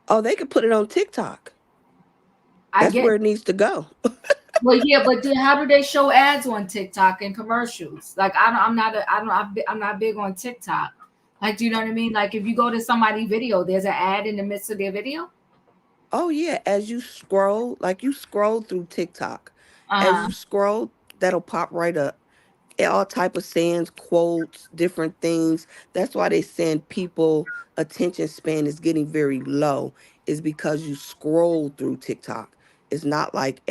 Oh, they could put it on TikTok. I That's get, where it needs to go. well, yeah, but then how do they show ads on TikTok and commercials? Like, I'm not, I'm not big on TikTok. Like, do you know what I mean? Like, if you go to somebody's video, there's an ad in the midst of their video. Oh yeah, as you scroll, like you scroll through TikTok, as Uh, you scroll, that'll pop right up. All type of sayings, quotes, different things. That's why they saying people attention span is getting very low, is because you scroll through TikTok. It's not like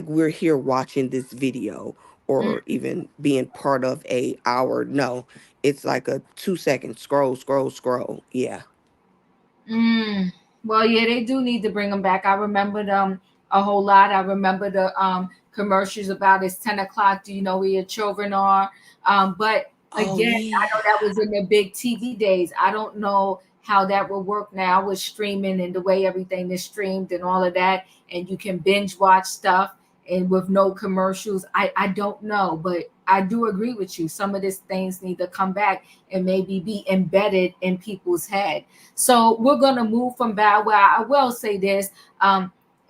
we're here watching this video or even being part of a hour. No, it's like a 2 second scroll, scroll, scroll. Yeah. Mm, well, yeah, they do need to bring them back. I remember them a whole lot. I remember the commercials about it's 10 o'clock. Do you know where your children are? But Oh again, I yeah. know that was in the big TV days. I don't know how that will work now with streaming and the way everything is streamed and all of that, and you can binge watch stuff and with no commercials. I don't know, but I do agree with you. Some of these things need to come back and maybe be embedded in people's head. So we're gonna move from Bow Wow. I will say this.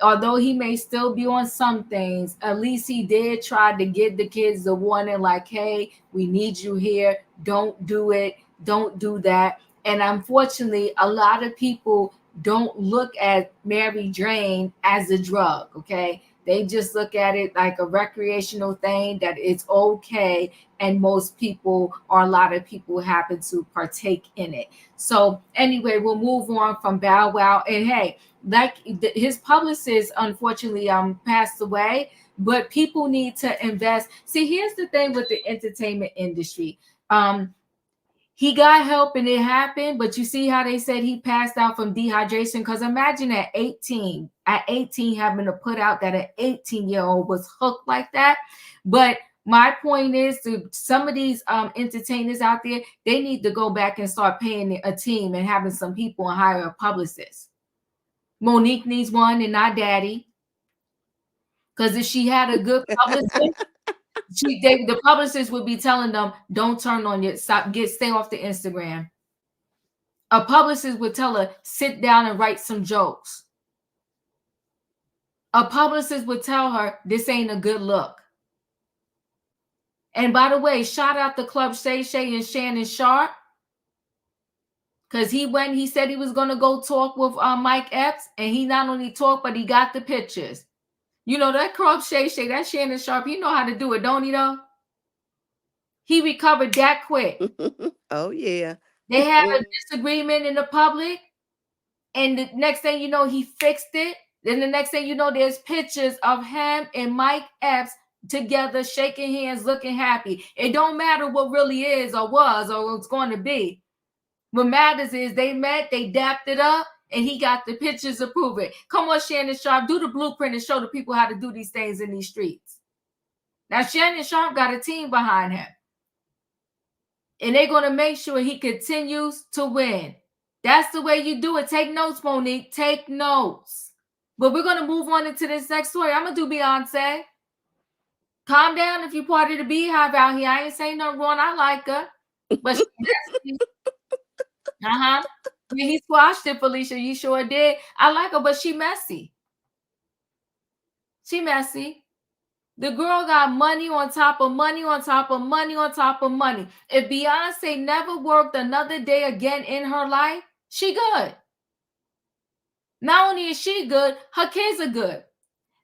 Although he may still be on some things, at least he did try to give the kids the warning, like, hey, we need you here. Don't do it. Don't do that. And unfortunately, a lot of people don't look at Mary Jane as a drug, okay? They just look at it like a recreational thing that it's okay. And most people, or a lot of people, happen to partake in it. So anyway, we'll move on from Bow Wow. And hey, like his publicist unfortunately passed away, but people need to invest. See, here's the thing with the entertainment industry. He got help and it happened, but you see how they said he passed out from dehydration? Because imagine at 18 having to put out that an 18-year-old was hooked like that. But my point is to some of these entertainers out there, they need to go back and start paying a team and having some people and hire a publicist. Monique needs one and not Daddy. Because if she had a good publicist, the publicist would be telling them, don't turn on your stay off the Instagram. A publicist would tell her, sit down and write some jokes. A publicist would tell her, this ain't a good look. And by the way, shout out the Club Shay Shay and Shannon Sharp. Because he said he was going to go talk with Mike Epps. And he not only talked, but he got the pictures. You know, that Club Shay Shay, that Shannon Sharp, he know how to do it, don't he though? He recovered that quick. Oh yeah. They had a disagreement in the public. And the next thing you know, he fixed it. Then the next thing you know, there's pictures of him and Mike Epps together, shaking hands, looking happy. It don't matter what really is or was or what's going to be. What matters is they met, they dapped it up, and he got the pictures to prove it. Come on, Shannon Sharp, do the blueprint and show the people how to do these things in these streets. Now, Shannon Sharp got a team behind him. And they're going to make sure he continues to win. That's the way you do it. Take notes, Monique. Take notes. But we're going to move on into this next story. I'm going to do Beyonce. Calm down if you're part of the Beehive out here. I ain't saying nothing wrong. I like her. But yeah, he squashed it, Felicia. You sure did. I like her, but she messy. She messy. The girl got money on top of money on top of money on top of money. If Beyonce never worked another day again in her life, she good. Not only is she good, her kids are good.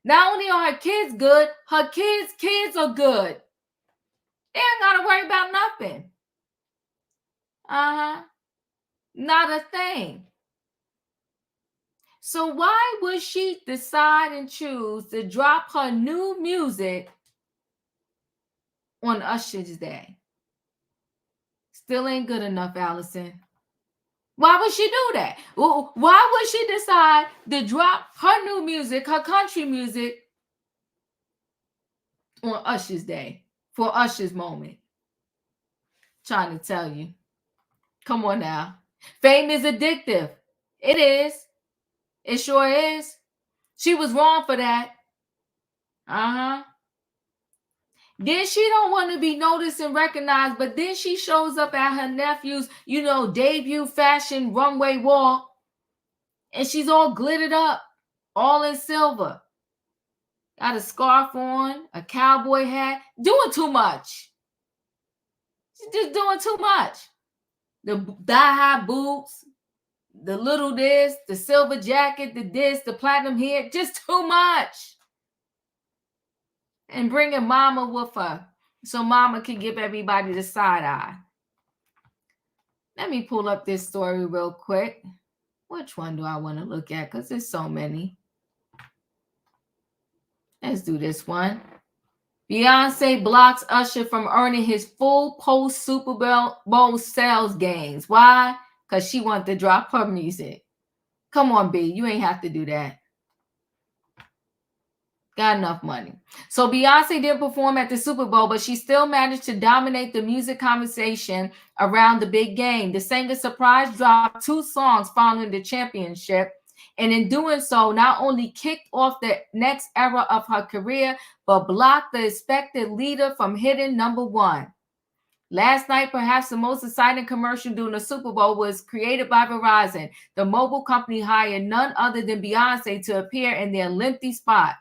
Not only are her kids good, her kids are good. They ain't got to worry about nothing. Not a thing. So why would she decide and choose to drop her new music on Usher's Day? Still ain't good enough, Allison. Why would she do that? Why would she decide to drop her new music, her country music, on Usher's Day, for Usher's moment? Trying to tell you. Come on now. Fame is addictive. It is. It sure is. She was wrong for that. Then she don't want to be noticed and recognized, but then she shows up at her nephew's, debut fashion runway walk, and she's all glittered up, all in silver. Got a scarf on, a cowboy hat, doing too much. She's just doing too much. The thigh-high boots, the little this, the silver jacket, the this, the platinum hair, just too much. And bringing mama with her so mama can give everybody the side eye. Let me pull up this story real quick. Which one do I want to look at? Because there's so many. Let's do this one. Beyonce blocks Usher from earning his full post-Super Bowl sales gains. Why? Because she wanted to drop her music. Come on, B. You ain't have to do that. Got enough money. So Beyonce didn't perform at the Super Bowl, but she still managed to dominate the music conversation around the big game. The singer surprise dropped 2 songs following the championship, and in doing so, not only kicked off the next era of her career, but blocked the expected leader from hitting number 1. Last night, perhaps the most exciting commercial during the Super Bowl was created by Verizon. The mobile company hired none other than Beyonce to appear in their lengthy spot,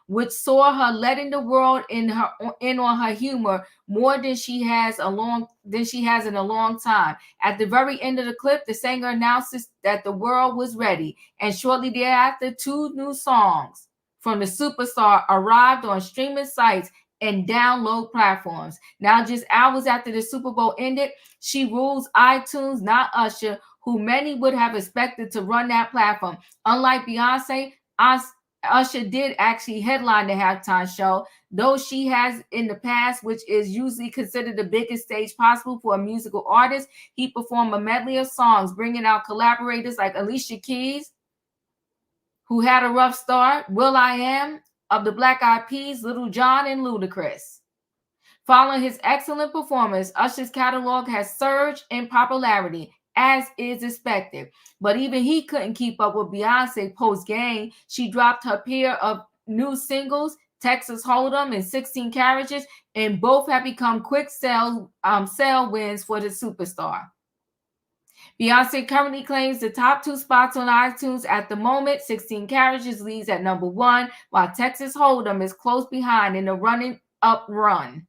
which saw her letting the world in on her humor more than she has in a long time. At the very end of the clip, the singer announces that the world was ready, and shortly thereafter, 2 new songs from the superstar arrived on streaming sites and download platforms. Now, just hours after the Super Bowl ended, she rules iTunes, not Usher, who many would have expected to run that platform. Unlike Beyonce, Usher did actually headline the halftime show, though she has in the past, which is usually considered the biggest stage possible for a musical artist. He performed a medley of songs, bringing out collaborators like Alicia Keys, who had a rough start, will.i.am of the Black Eyed Peas, Little John, and Ludacris. Following his excellent performance, Usher's catalog has surged in popularity, as is expected. But even he couldn't keep up with Beyonce post-game. She dropped her pair of new singles, Texas Hold'em and 16 Carriages, and both have become quick sale wins for the superstar. Beyonce currently claims the top 2 spots on iTunes at the moment. 16 Carriages leads at number 1, while Texas Hold'em is close behind in the running-up run.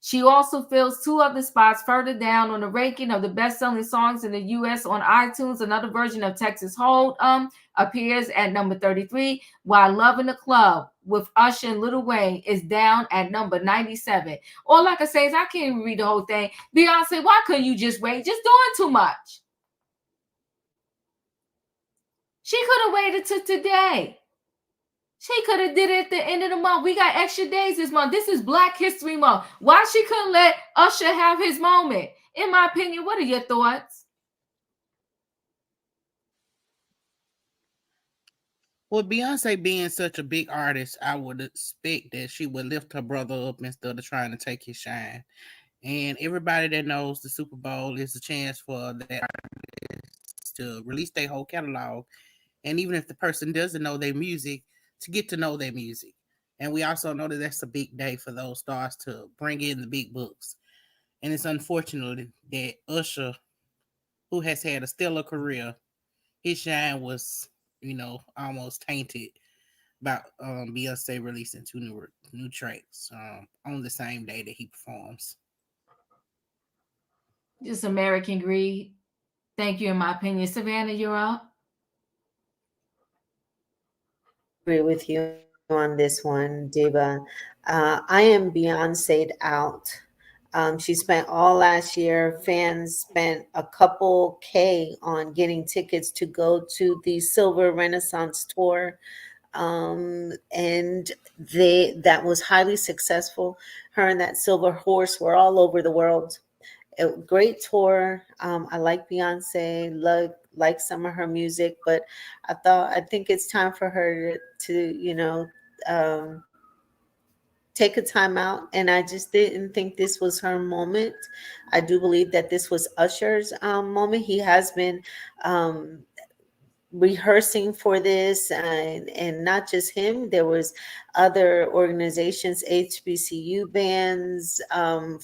She also fills 2 other spots further down on the ranking of the best-selling songs in the U.S. on iTunes. Another version of Texas Hold'em appears at number 33, while Love in the Club with Usher and Lil Wayne is down at number 97. All I can say is I can't even read the whole thing. Beyonce, why couldn't you just wait? Just doing too much. She could have waited till today. She could have did it at the end of the month. We got extra days this month. This is Black History Month. Why she couldn't let Usher have his moment? In my opinion, what are your thoughts? With Beyonce being such a big artist, I would expect that she would lift her brother up instead of trying to take his shine. And everybody that knows the Super Bowl is a chance for that artist to release their whole catalog. And even if the person doesn't know their music, to get to know their music. And we also know that that's a big day for those stars to bring in the big books. And it's unfortunate that Usher, who has had a stellar career, his shine was, almost tainted by Beyonce releasing two new tracks on the same day that he performs. Just American greed. Thank you, in my opinion. Savannah, you're up. Agree with you on this one, Diva. I am Beyonce'd out. She spent all last year. Fans spent a couple K on getting tickets to go to the Silver Renaissance tour. And that was highly successful. Her and that Silver Horse were all over the world. Great tour. I like Beyonce, like some of her music, but I think it's time for her to take a time out. And I just didn't think this was her moment. I do believe that this was Usher's moment. He has been rehearsing for this, and not just him. There was other organizations, HBCU bands,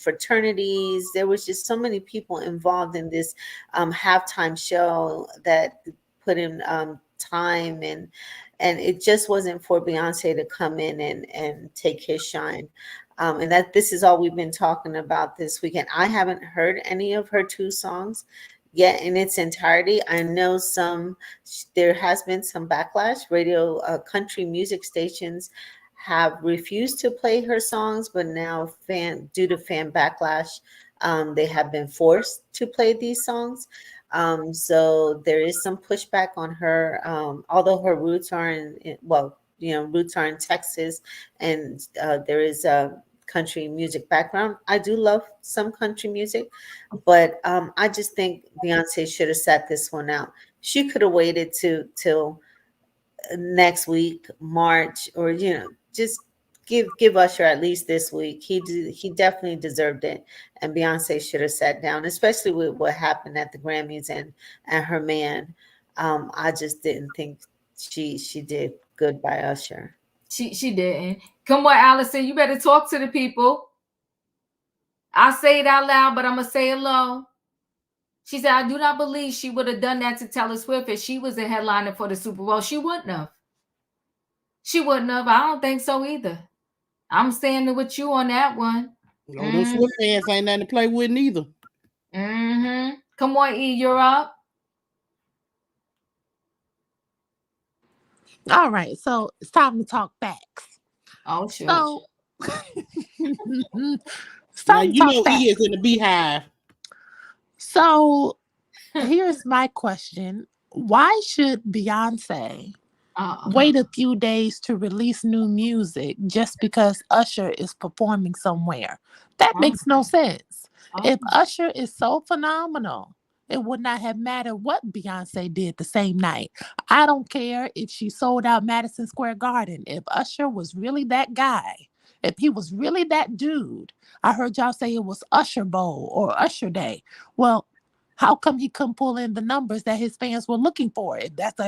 fraternities. There was just so many people involved in this halftime show that put in time, and it just wasn't for Beyonce to come in and take his shine. And that this is all we've been talking about this weekend. I haven't heard any of her two songs yet in its entirety. I know there has been some backlash. Country music stations have refused to play her songs, but now due to fan backlash, they have been forced to play these songs. So there is some pushback on her, although her roots are roots are in Texas, and there is a country music background. I do love some country music, but I just think Beyonce should have sat this one out. She could have waited till next week, March, or just give Usher at least this week. He definitely deserved it, and Beyonce should have sat down, especially with what happened at the Grammys and her man. I just didn't think she did good by Usher. She didn't. Come on, Allison, you better talk to the people. I say it out loud, but I'm gonna say it low. She said, I do not believe she would have done that to Taylor Swift if she was a headliner for the Super Bowl. She wouldn't have. She wouldn't have. I don't think so either. I'm standing with you on that one. Those Swift fans ain't nothing to play with neither. Mm-hmm. Come on, E, you're up. All right, so it's time to talk facts. Oh, sure. So, Now E is in the beehive. So, here's my question: why should Beyonce wait a few days to release new music just because Usher is performing somewhere? That makes no sense. If Usher is so phenomenal, it would not have mattered what Beyonce did the same night. I don't care if she sold out Madison Square Garden. If Usher was really that guy, if he was really that dude, I heard y'all say it was Usher Bowl or Usher Day. Well, how come he couldn't pull in the numbers that his fans were looking for? If that's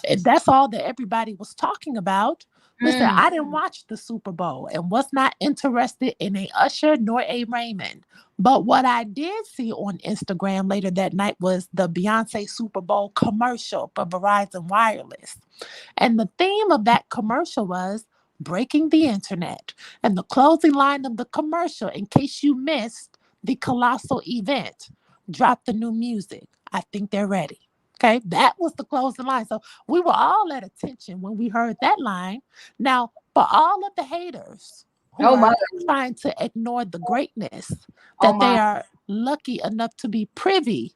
if that's all that everybody was talking about. Listen, I didn't watch the Super Bowl and was not interested in a Usher nor a Raymond. But what I did see on Instagram later that night was the Beyonce Super Bowl commercial for Verizon Wireless. And the theme of that commercial was breaking the internet. And the closing line of the commercial, in case you missed the colossal event, drop the new music. I think they're ready. Okay, that was the closing line. So we were all at attention when we heard that line. Now, for all of the haters who are trying to ignore the greatness that they are lucky enough to be privy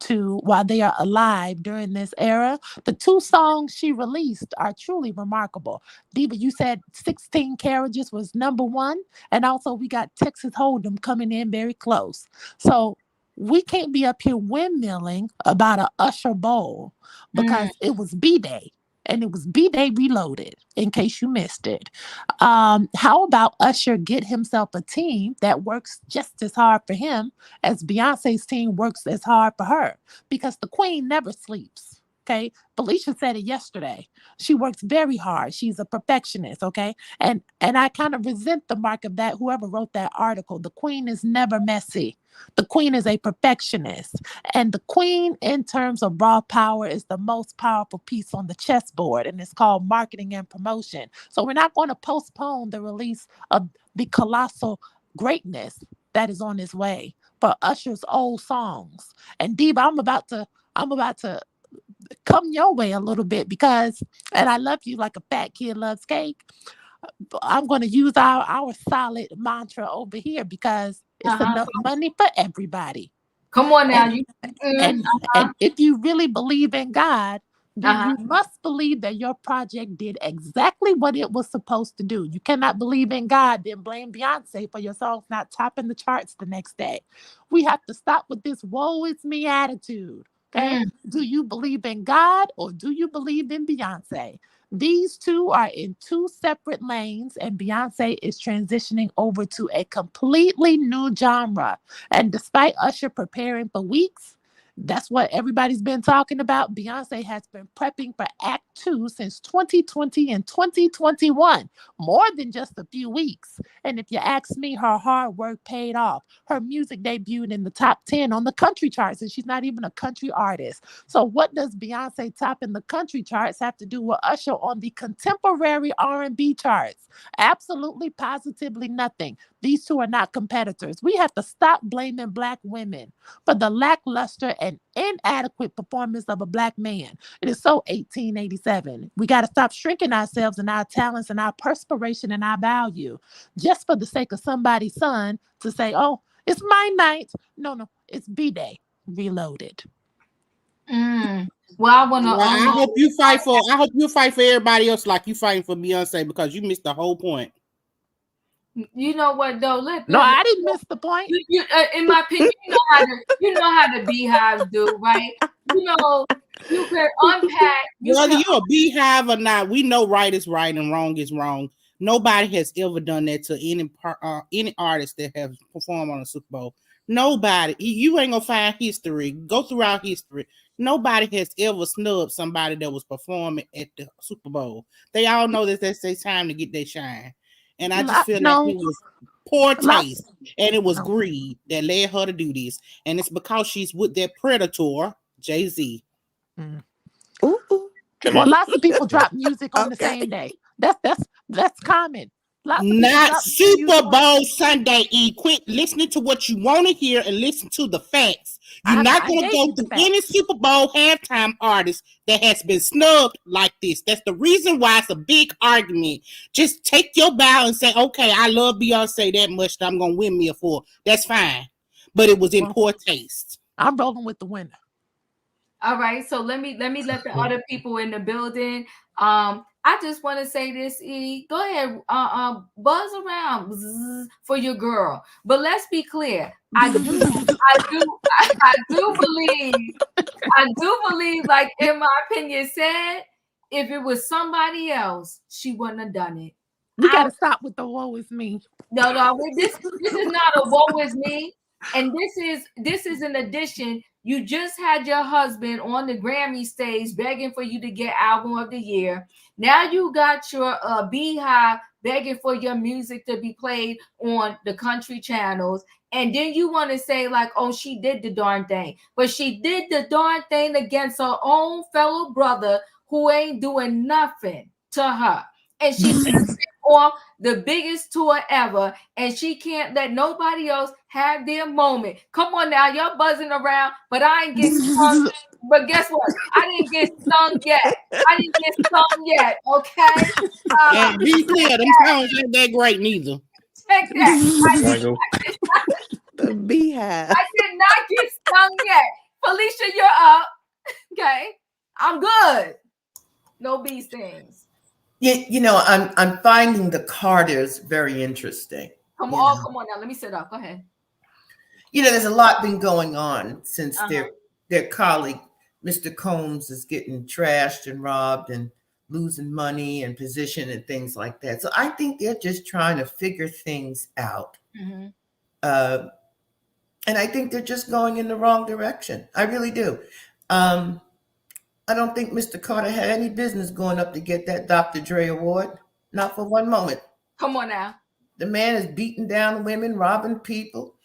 to while they are alive during this era. The 2 songs she released are truly remarkable. Diva, you said 16 Carriages was number 1, and also we got Texas Hold'em coming in very close. So we can't be up here windmilling about a Usher bowl because it was B-Day. And it was B-Day Reloaded, in case you missed it. How about Usher get himself a team that works just as hard for him as Beyonce's team works as hard for her? Because the queen never sleeps, okay? Felicia said it yesterday. She works very hard. She's a perfectionist, okay? And I kind of resent the mark of that, whoever wrote that article. The queen is never messy. The queen is a perfectionist. And the queen, in terms of raw power, is the most powerful piece on the chessboard. And it's called marketing and promotion. So we're not going to postpone the release of the colossal greatness that is on its way for Usher's old songs. And Diva, I'm about to come your way a little bit because, and I love you like a fat kid loves cake. I'm going to use our solid mantra over here because it's enough money for everybody. Come on now. And if you really believe in God, then you must believe that your project did exactly what it was supposed to do. You cannot believe in God, then blame Beyonce for your songs not topping the charts the next day. We have to stop with this woe is me attitude. Okay? Do you believe in God or do you believe in Beyonce? These two are in 2 separate lanes, and Beyonce is transitioning over to a completely new genre. And despite Usher preparing for weeks, that's what everybody's been talking about. Beyonce has been prepping for Act 2 since 2020 and 2021, more than just a few weeks. And if you ask me, her hard work paid off. Her music debuted in the top 10 on the country charts, and she's not even a country artist. So what does Beyonce top in the country charts have to do with Usher on the contemporary R&B charts? Absolutely, positively nothing. These two are not competitors. We have to stop blaming Black women for the lackluster and inadequate performance of a Black man. It is so 1887. We got to stop shrinking ourselves and our talents and our perspiration and our value just for the sake of somebody's son to say, oh, it's my night. No, it's B-Day Reloaded. Well, I hope you fight for everybody else like you fighting for Beyonce because you missed the whole point. You know what though? No, I didn't miss the point. In my opinion, you know how the beehives do, right? You know, you can unpack. Whether you're a beehive or not, we know right is right and wrong is wrong. Nobody has ever done that to any artist that has performed on a Super Bowl. Nobody. You ain't gonna find history. Go throughout history. Nobody has ever snubbed somebody that was performing at the Super Bowl. They all know that that's their time to get their shine. And I just feel like it was poor taste and it was greed that led her to do this. And it's because she's with that predator, Jay-Z. Well, lots of people drop music on the same day. That's common. Not Super Bowl Sunday. Quit listening to what you want to hear and listen to the facts. You're not going to go through any Super Bowl halftime artist that has been snubbed like this. That's the reason why it's a big argument. Just take your bow and say, okay, I love Beyonce that much that I'm going to win me a four. That's fine. But it was in poor taste. I'm rolling with the winner. All right, so let me let the other people in the building. I just want to say this, E. Go ahead, buzz around for your girl. But let's be clear. I do believe, like in my opinion said, if it was somebody else, she wouldn't have done it. We gotta stop with the woe is me. No, this is not a woe is me. And this is in addition. You just had your husband on the Grammy stage begging for you to get album of the year. Now you got your beehive begging for your music to be played on the country channels. And then you want to say like, oh, she did the darn thing. But she did the darn thing against her own fellow brother who ain't doing nothing to her. And she's off the biggest tour ever, and she can't let nobody else have their moment. Come on now, y'all buzzing around, but I ain't getting stung. But guess what? I didn't get stung yet. Okay. And be clear, them songs ain't that great neither. Check that. The beehive. I did not get stung yet. Felicia, you're up. Okay, I'm good. No bee stings. You know, I'm finding the Carters very interesting. Come on now. Let me sit up. Go ahead. You know, there's a lot been going on since their colleague, Mr. Combs, is getting trashed and robbed and losing money and position and things like that. So I think they're just trying to figure things out. Mm-hmm. And I think they're just going in the wrong direction. I really do. I don't think Mr. Carter had any business going up to get that Dr. Dre award. Not for one moment. Come on now. The man is beating down women, robbing people,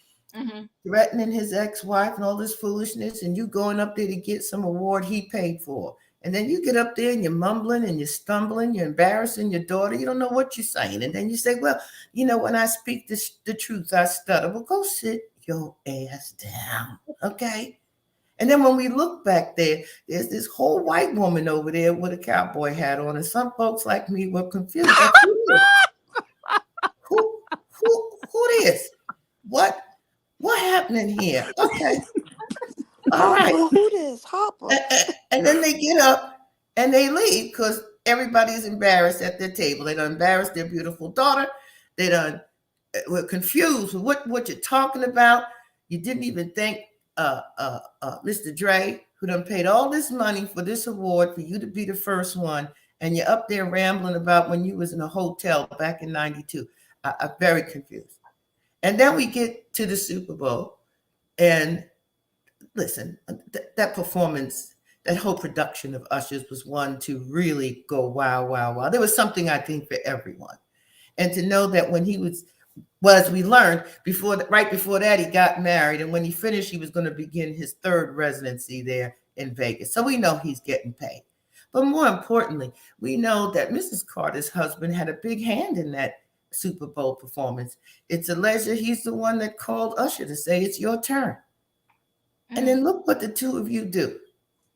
threatening his ex-wife and all this foolishness, and you going up there to get some award he paid for. And then you get up there and you're mumbling and you're stumbling, you're embarrassing your daughter. You don't know what you're saying. And then you say, well, you know, when I speak the truth, I stutter. Well, go sit your ass down, okay? And then when we look back there, there's this whole white woman over there with a cowboy hat on. And some folks like me were confused. Like, who this? What happening here? Okay. All right. Who this? Hopper. And then they get up and they leave because everybody's embarrassed at their table. They done embarrassed their beautiful daughter. They done were confused with what you're talking about. You didn't even think Mr. Dre, who done paid all this money for this award for you to be the first one, and you're up there rambling about when you was in a hotel back in 92. I'm very confused. And then we get to the Super Bowl, and listen, that performance, that whole production of Usher's was one to really go wow, wow, wow. There was something, I think, for everyone. And to know that when he was, well, as we learned, right before that, he got married. And when he finished, he was going to begin his third residency there in Vegas. So we know he's getting paid. But more importantly, we know that Mrs. Carter's husband had a big hand in that Super Bowl performance. It's alleged that he's the one that called Usher to say, it's your turn. And then look what the two of you do.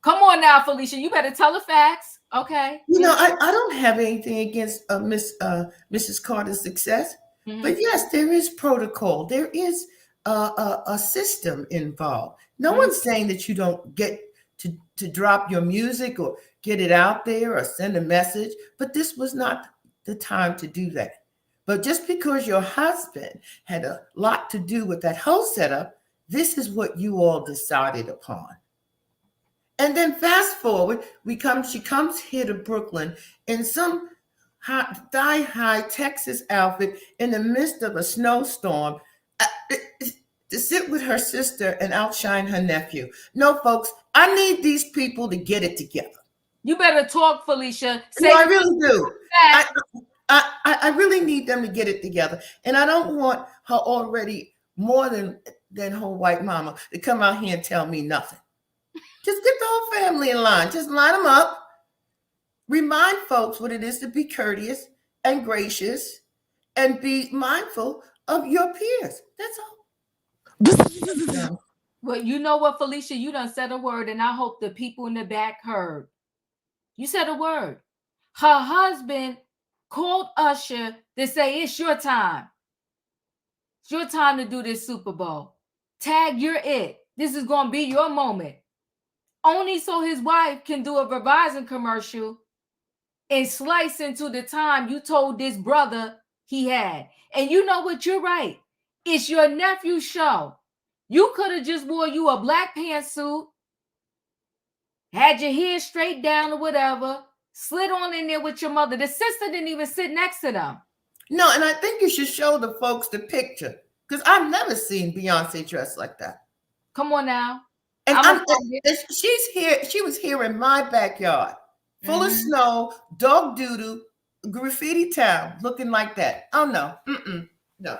Come on now, Felicia. You better tell the facts. Okay. You know, I don't have anything against Mrs. Carter's success. But yes, there is protocol. There is a system involved. No one's saying that you don't get to drop your music or get it out there or send a message. But this was not the time to do that. But just because your husband had a lot to do with that whole setup, this is what you all decided upon. And then fast forward, she comes here to Brooklyn in some thigh-high Texas outfit in the midst of a snowstorm to sit with her sister and outshine her nephew. No, folks, I need these people to get it together. You better talk, Felicia. No, I really do. I really need them to get it together. And I don't want her already more than her white mama to come out here and tell me nothing. Just get the whole family in line. Just line them up. Remind folks what it is to be courteous and gracious and be mindful of your peers. That's all. Well, you know what, Felicia? You done said a word, and I hope the people in the back heard. You said a word. Her husband called Usher to say, it's your time. It's your time to do this Super Bowl. Tag, you're it. This is going to be your moment. Only so his wife can do a Verizon commercial and slice into the time you told this brother he had. And you know what? You're right. It's your nephew's show. You could have just wore you a black pantsuit, had your hair straight down or whatever, slid on in there with your mother. The sister didn't even sit next to them. No, and I think you should show the folks the picture because I've never seen Beyonce dressed like that. Come on now. And she's here. She was here in my backyard, full of snow, dog doodoo, graffiti town, looking like that. Oh no, no.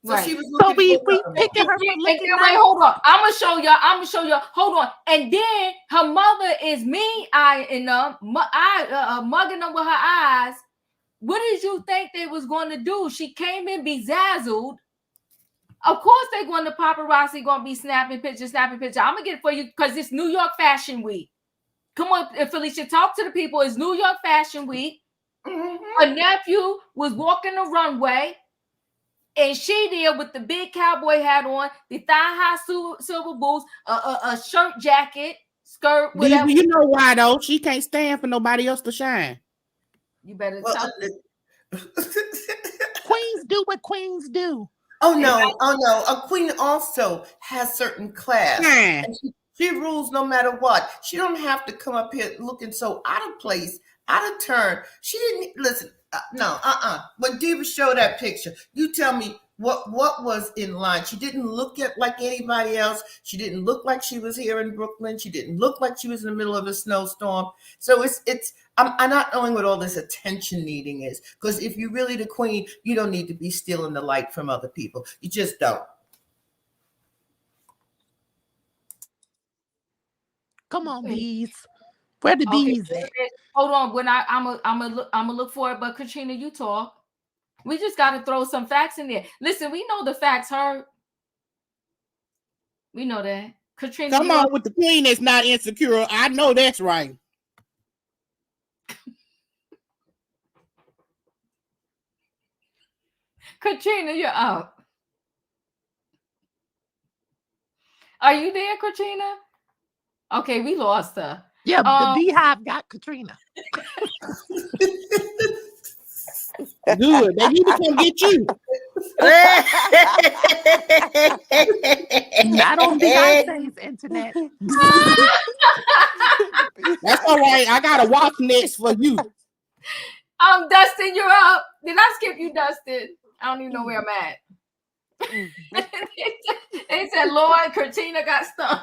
So right. She was so we picking her. Wait, hold on. I'm gonna show y'all. Hold on. And then her mother is mean-eyeing them, mugging them with her eyes. What did you think they was going to do? She came in bezazzled. Of course, they're going to paparazzi, going to be snapping pictures. I'm going to get it for you because it's New York Fashion Week. Come on, Felicia, talk to the people. It's New York Fashion Week. Her nephew was walking the runway And she there with the big cowboy hat on, the thigh-high silver boots, a shirt jacket, skirt, whatever. You know why though? She can't stand for nobody else to shine. You better tell me. Queens do what queens do. Oh no, a queen also has certain class. Yeah. And she rules no matter what. She don't have to come up here looking so out of place, out of turn. She didn't listen. When Diva showed that picture, you tell me what was in line. She didn't look like anybody else. She didn't look like she was here in Brooklyn. She didn't look like she was in the middle of a snowstorm. So I'm not knowing what all this attention needing is. Because if you're really the queen, you don't need to be stealing the light from other people. You just don't. Come on, bees. Where the bees at? Hold on. When I'm gonna look for it. But Katrina, you talk. We just got to throw some facts in there. Listen, we know the facts hurt. We know that. Katrina, come on with the queen that's not insecure. I know that's right. Katrina, you're up. Are you there, Katrina? Okay, we lost her. Yeah, the beehive got Katrina. Good. They need to come get you. Not on Beyonce's internet. That's all right. I got a watch next for you. Dustin, you're up. Did I skip you, Dustin? I don't even know where I'm at. They said, Lord, Katrina got stung.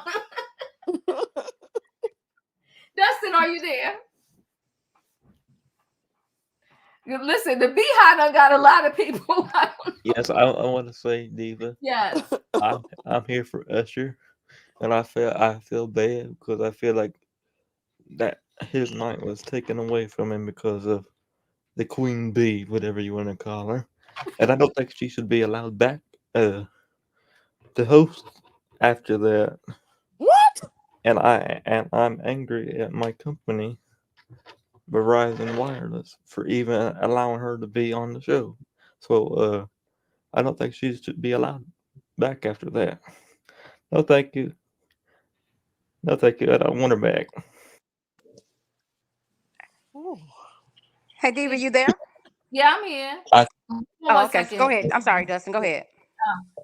Dustin, are you there? Listen, the Beehive done got a lot of people. Yes, I want to say, Diva. Yes. I'm here for Usher, and I feel bad because I feel like that his night was taken away from him because of the Queen Bee, whatever you want to call her, and I don't think she should be allowed back to host after that. What? And I'm angry at my company, Verizon Wireless, for even allowing her to be on the show. So I don't think she should be allowed back after that. No, thank you. No, thank you. I don't want her back. Ooh. Hey, Diva, you there? Yeah, I'm here. Oh, okay. Go ahead. I'm sorry, Dustin. Go ahead.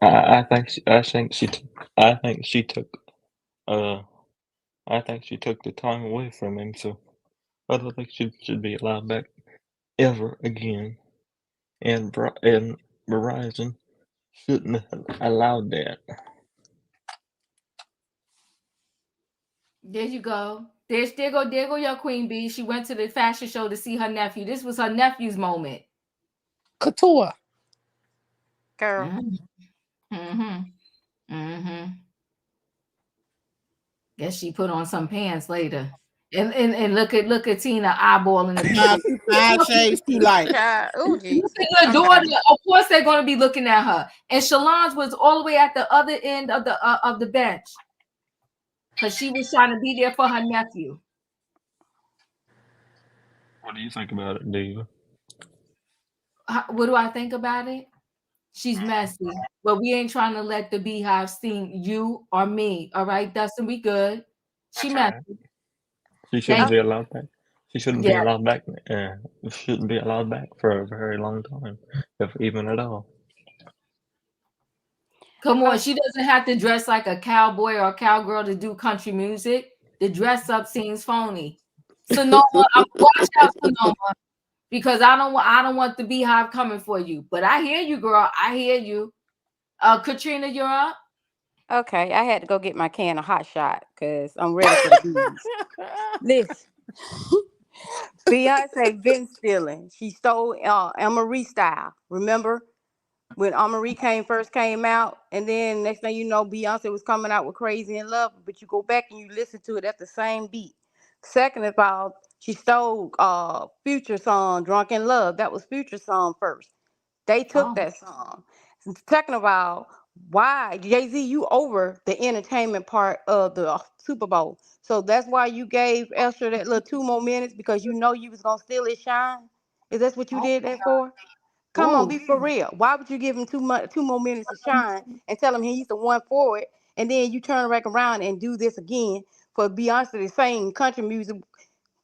I think she took the time away from him. So I don't think she should be allowed back ever again. And Verizon shouldn't have allowed that. There you go. There go your Queen Bee. She went to the fashion show to see her nephew. This was her nephew's moment. Couture. Girl. Guess she put on some pants later. And look at Tina eyeballing the 5 shades too light. Oh, geez. Her daughter, of course, they're going to be looking at her. And Shalon's was all the way at the other end of the bench because she was trying to be there for her nephew. What do you think about it, Diva? What do I think about it? She's messy, but we ain't trying to let the Beehive sting you or me. All right, Dustin, we good. She messy. She shouldn't be allowed back. She shouldn't be allowed back. Shouldn't be allowed back for a very long time, if even at all. Come on, she doesn't have to dress like a cowboy or a cowgirl to do country music. The dress up seems phony. Sonoma, watch out, Sonoma, because I don't want the Beehive coming for you. But I hear you, girl. I hear you. Katrina, you're up. Okay, I had to go get my can of hot shot because I'm ready for the bees. Listen, Beyonce been stealing. She stole Anne-Marie style. Remember when Anne-Marie first came out, and then next thing you know, Beyonce was coming out with Crazy in Love. But you go back and you listen to it at the same beat. Second of all, she stole Future song "Drunk in Love." That was Future song first. They took that song. Second of all, why Jay-Z, you over the entertainment part of the Super Bowl. So that's why you gave Usher that little 2 more minutes because you know you was gonna steal his shine. Is that what you did that for? Come on, Ooh. be for real. Why would you give him 2 more minutes to shine and tell him he's the one for it, and then you turn back around and do this again for Beyonce to sing country music,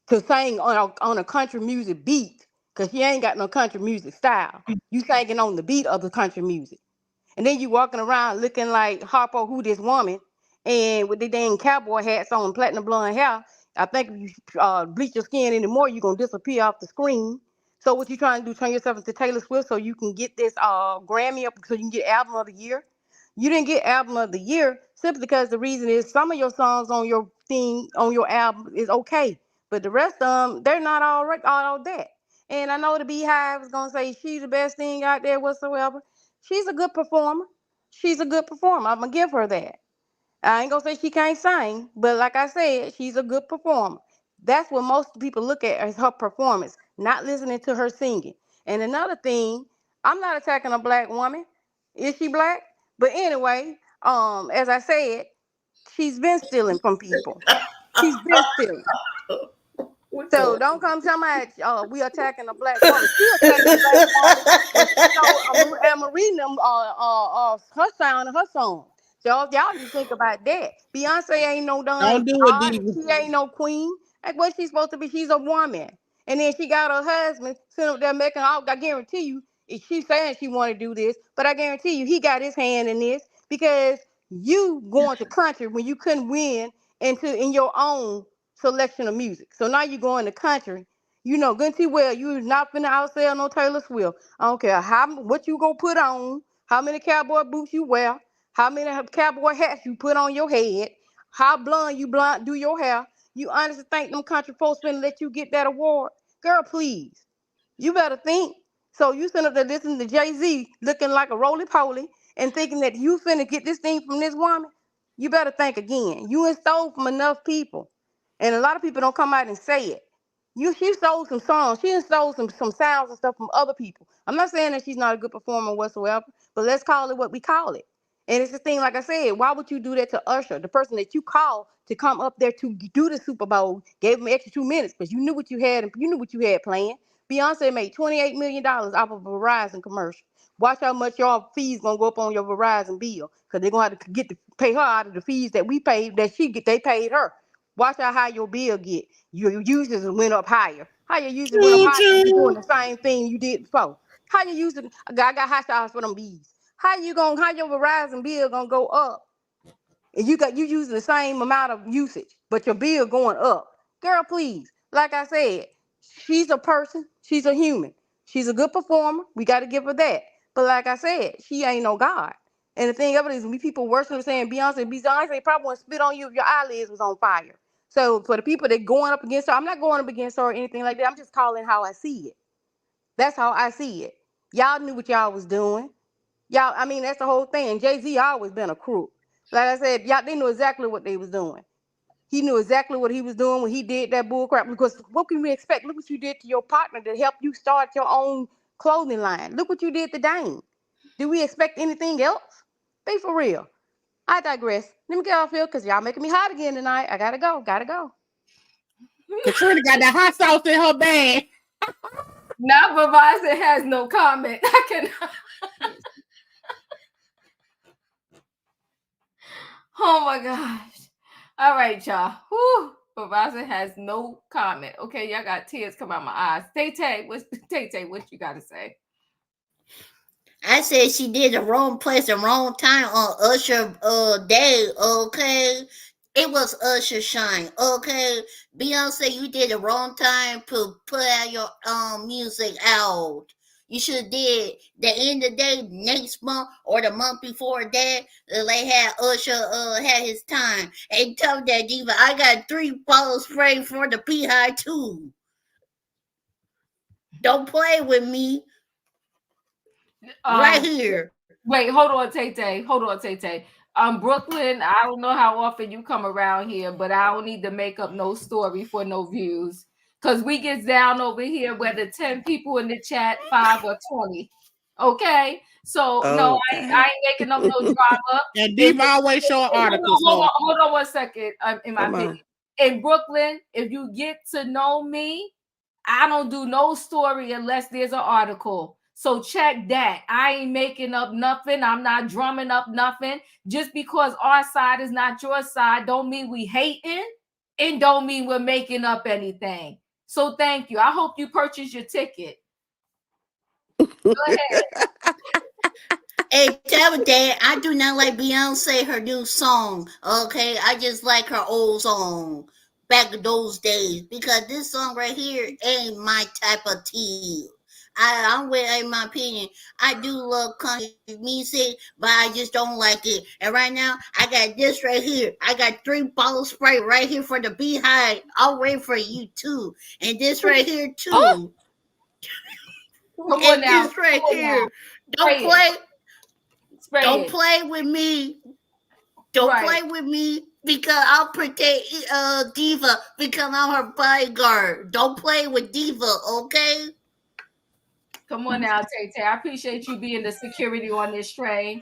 to sing on a country music beat, because she ain't got no country music style. You singing on the beat of the country music. And then you walking around looking like Harpo, who this woman, and with the dang cowboy hats on and platinum blonde hair. I think if you bleach your skin anymore, you're gonna disappear off the screen. So what you trying to do? Turn yourself into Taylor Swift so you can get this Grammy up, so you can get album of the year. You didn't get album of the year simply because the reason is some of your songs on your thing on your album is okay, but the rest of them they're not all right, all that. And I know the Beehive is gonna say she's the best thing out there whatsoever. She's a good performer. She's a good performer. I'm gonna give her that. I ain't gonna say she can't sing, but like I said, she's a good performer. That's what most people look at as her performance, not listening to her singing. And another thing, I'm not attacking a black woman. Is she black? But anyway, as I said, she's been stealing from people. She's been stealing. What So the? don't come tell me we attacking a black woman. She attacked a black woman when she told Marie them her sound and her song. So if y'all just think about that. Beyonce ain't no Don't done do it, artist. Diva. She ain't no queen. Like what she's supposed to be. She's a woman. And then she got her husband sitting up there making all. I guarantee you, if she's saying she want to do this, but I guarantee you, he got his hand in this because you going to country when you couldn't win in your own selection of music. So now you go in the country, you know, good and well, you not finna outsell no Taylor Swift. I don't care what you gonna put on, how many cowboy boots you wear, how many cowboy hats you put on your head, how blonde you blonde do your hair. You honestly think them country folks finna let you get that award? Girl, please. You better think. So you sitting up there listening to Jay-Z looking like a roly-poly and thinking that you finna get this thing from this woman? You better think again. You ain't stole from enough people. And a lot of people don't come out and say it. She stole some songs. She stole some sounds and stuff from other people. I'm not saying that she's not a good performer whatsoever, but let's call it what we call it. And it's the thing, like I said, why would you do that to Usher, the person that you called to come up there to do the Super Bowl, gave him extra 2 minutes because you knew what you had and you knew what you had planned. Beyonce made $28 million off of a Verizon commercial. Watch how much your fees gonna go up on your Verizon bill because they're gonna have to get to pay her out of the fees that we paid they paid her. Watch out how your bill get. Your users went up higher. How your users went up Choo higher? You doing choo. the same thing you did before. How you using? I got hot shots for them bees. How your Verizon bill gonna go up? And you using the same amount of usage, but your bill going up. Girl, please. Like I said, she's a person. She's a human. She's a good performer. We got to give her that. But like I said, she ain't no God. And the thing of it is, we people worse than saying Beyonce probably wouldn't spit on you if your eyelids was on fire. So for the people that going up against her, I'm not going up against her or anything like that. I'm just calling how I see it. That's how I see it. Y'all knew what y'all was doing. Y'all, I mean, that's the whole thing. Jay-Z always been a crook. Like I said, y'all, they knew exactly what they was doing. He knew exactly what he was doing when he did that bull crap. Because what can we expect? Look what you did to your partner to help you start your own clothing line. Look what you did to Dane. Do we expect anything else? Be for real. I digress. Let me get off here because y'all making me hot again tonight. I gotta go. Gotta go. Katrina got that hot sauce in her bag. Now Verizon has no comment. I cannot. Oh my gosh. All right, y'all. Whew. Verizon has no comment. Okay, y'all got tears come out my eyes. Tay, what you gotta say? I said she did the wrong place and wrong time on Usher day, okay? It was Usher shine, okay? Beyonce, you did the wrong time to put out your music out. You should have did the end of the day next month or the month before that. They had Usher had his time. And tell that diva I got 3 bottle spray for the Beehive too. Don't play with me. Right here. Wait, hold on, Tay. Brooklyn, I don't know how often you come around here, but I don't need to make up no story for no views. Because we get down over here, whether 10 people in the chat, 5 or 20. Okay? So, no, I ain't making up no drama. And Diva always show an article. Hold on 1 second. In my opinion. In Brooklyn, if you get to know me, I don't do no story unless there's an article. So check that. I ain't making up nothing. I'm not drumming up nothing. Just because our side is not your side don't mean we hating, and don't mean we're making up anything. So thank you. I hope you purchase your ticket. Go ahead. Hey, tell me, Dad, I do not like Beyonce, her new song. Okay, I just like her old song back in those days because this song right here ain't my type of tea. I'm with, in my opinion, I do love country music, but I just don't like it. And right now, I got this right here. I got 3 bottles spray right here for the beehive. I'll wait for you too. And this right here too. Oh. Come on and now. this right Come here. Don't Spray play. Spray Don't it. play with me. Don't Right. play with me because I'll protect Diva because I'm her bodyguard. Don't play with Diva, okay? Come on now, Tay. I appreciate you being the security on this train.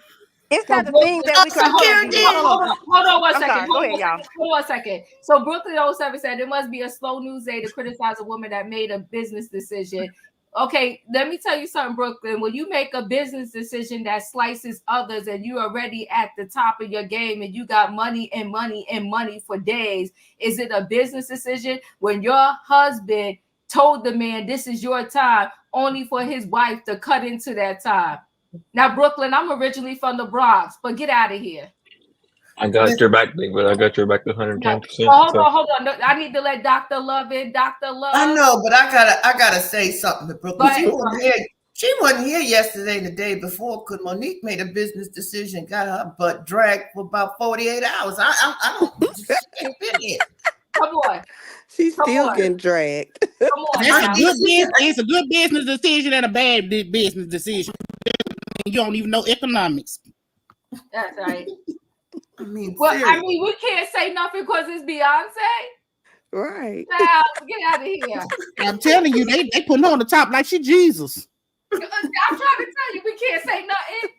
It's So not the thing that we can Security. be doing. Hold on 1 I'm second. sorry. Go ahead, y'all. Hold on 1 second. So Brooklyn 07 said it must be a slow news day to criticize a woman that made a business decision. Okay, let me tell you something, Brooklyn. When you make a business decision that slices others and you are already at the top of your game and you got money and money and money for days, is it a business decision? When your husband told the man this is your time, only for his wife to cut into that time. Now, Brooklyn, I'm originally from the Bronx, but get out of here. I got your back, big, but I got your back 110%. Hold on. No, I need to let Dr. Love in. Dr. Love. I know, but I gotta say something to Brooklyn. She wasn't here yesterday and the day before because Monique made a business decision, got her butt dragged for about 48 hours. I don't she ain't been here. Come on. She's still getting dragged. Come on. It's a good business decision and a bad business decision. You don't even know economics. That's right. I mean, we can't say nothing because it's Beyonce. Right. Now, get out of here. I'm telling you, they put her on the top like she Jesus. I'm trying to tell you, we can't say nothing.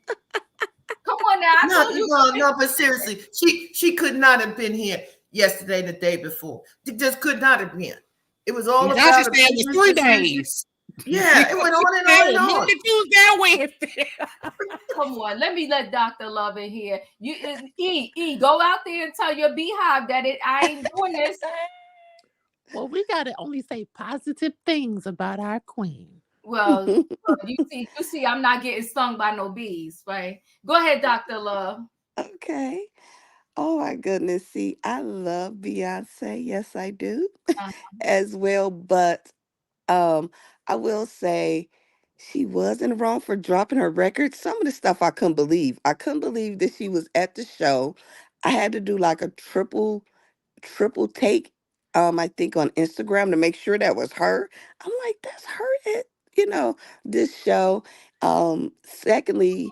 Come on now. No, but seriously, she could not have been here yesterday, the day before. It just could not have been. It was all about. She said it was 3 days. Yeah, it went on and on and on. Monday, Tuesday, Wednesday. Come on, let Dr. Love in here. You go out there and tell your beehive that I ain't doing this. Well, we gotta only say positive things about our queen. Well, you see, I'm not getting stung by no bees, right? Go ahead, Dr. Love. Okay. Oh my goodness. See, I love Beyonce. Yes, I do. As well, but I will say she wasn't wrong for dropping her record. Some of the stuff I couldn't believe. I couldn't believe that she was at the show. I had to do like a triple take, I think on Instagram to make sure that was her. I'm like, that's her at, this show. Secondly,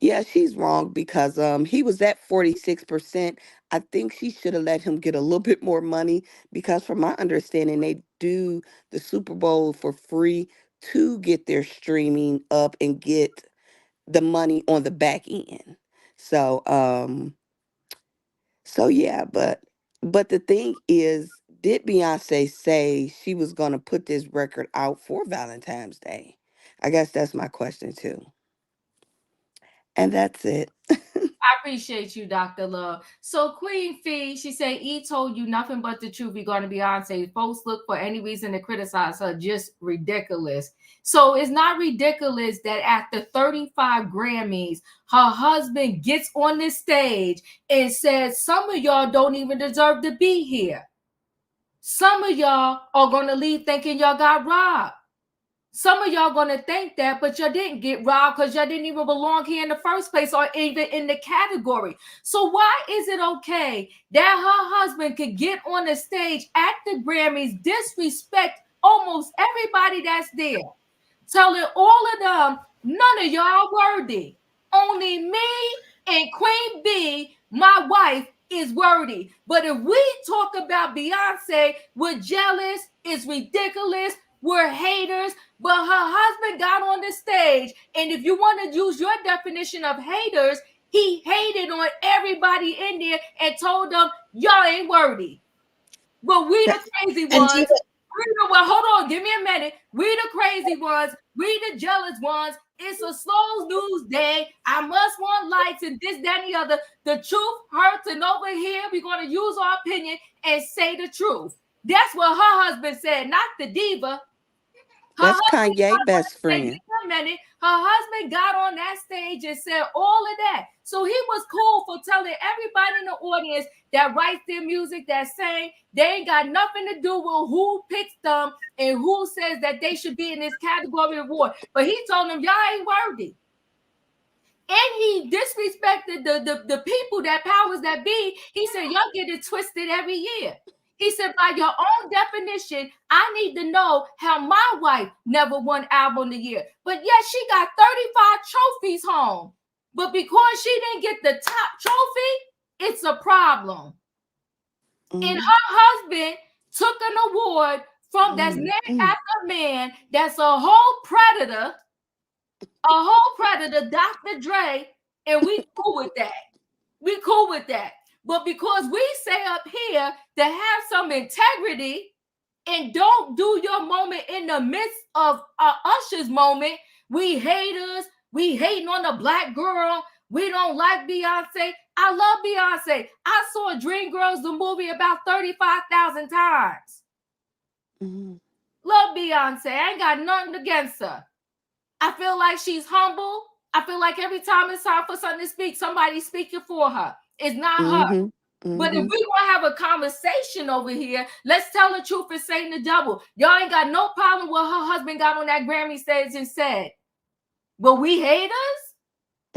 yeah, she's wrong because he was at 46%. I think she should have let him get a little bit more money because from my understanding, they do the Super Bowl for free to get their streaming up and get the money on the back end. So yeah, but the thing is, did Beyonce say she was gonna put this record out for Valentine's Day? I guess that's my question too. And that's it. I appreciate you, Dr. Love. So Queen Fee, she said, told you nothing but the truth regarding Beyonce. Folks look for any reason to criticize her. Just ridiculous. So it's not ridiculous that after 35 Grammys, her husband gets on this stage and says, some of y'all don't even deserve to be here. Some of y'all are going to leave thinking y'all got robbed. Some of y'all going to think that, but y'all didn't get robbed because y'all didn't even belong here in the first place or even in the category. So why is it okay that her husband could get on the stage at the Grammys, disrespect almost everybody that's there, telling all of them, none of y'all worthy. Only me and Queen B, my wife, is worthy. But if we talk about Beyonce, we're jealous, it's ridiculous, we're haters. But her husband got on the stage, and if you want to use your definition of haters, he hated on everybody in there and told them, y'all ain't worthy. But we the crazy ones Well, hold on, give me a minute. We the crazy ones, we the jealous ones. It's a slow news day. I must want likes and this, that, and the other. The truth hurts, and over here, we're going to use our opinion and say the truth. That's what her husband said, not the diva. That's Kanye best friend. A minute, her husband got on that stage and said all of that. So he was cool for telling everybody in the audience that writes their music, that saying they ain't got nothing to do with who picks them and who says that they should be in this category award. But he told them, y'all ain't worthy. And he disrespected the people that powers that be. He said, y'all get it twisted every year. He said, by your own definition, I need to know how my wife never won album of the year. But yet she got 35 trophies home. But because she didn't get the top trophy, it's a problem. And her husband took an award from that's named after a man that's a whole predator, Dr. Dre, and we cool with that. We cool with that. But because we say up here to have some integrity and don't do your moment in the midst of Usher's moment, we haters, we hating on the black girl, we don't like Beyonce. I love Beyonce. I saw Dreamgirls, the movie, about 35,000 times. Love Beyonce. I ain't got nothing against her. I feel like she's humble. I feel like every time it's time for something to speak, somebody's speaking for her. It's not her. But if we want to have a conversation over here, let's tell the truth and say the double. Y'all ain't got no problem with her husband got on that Grammy stage and said, but we haters?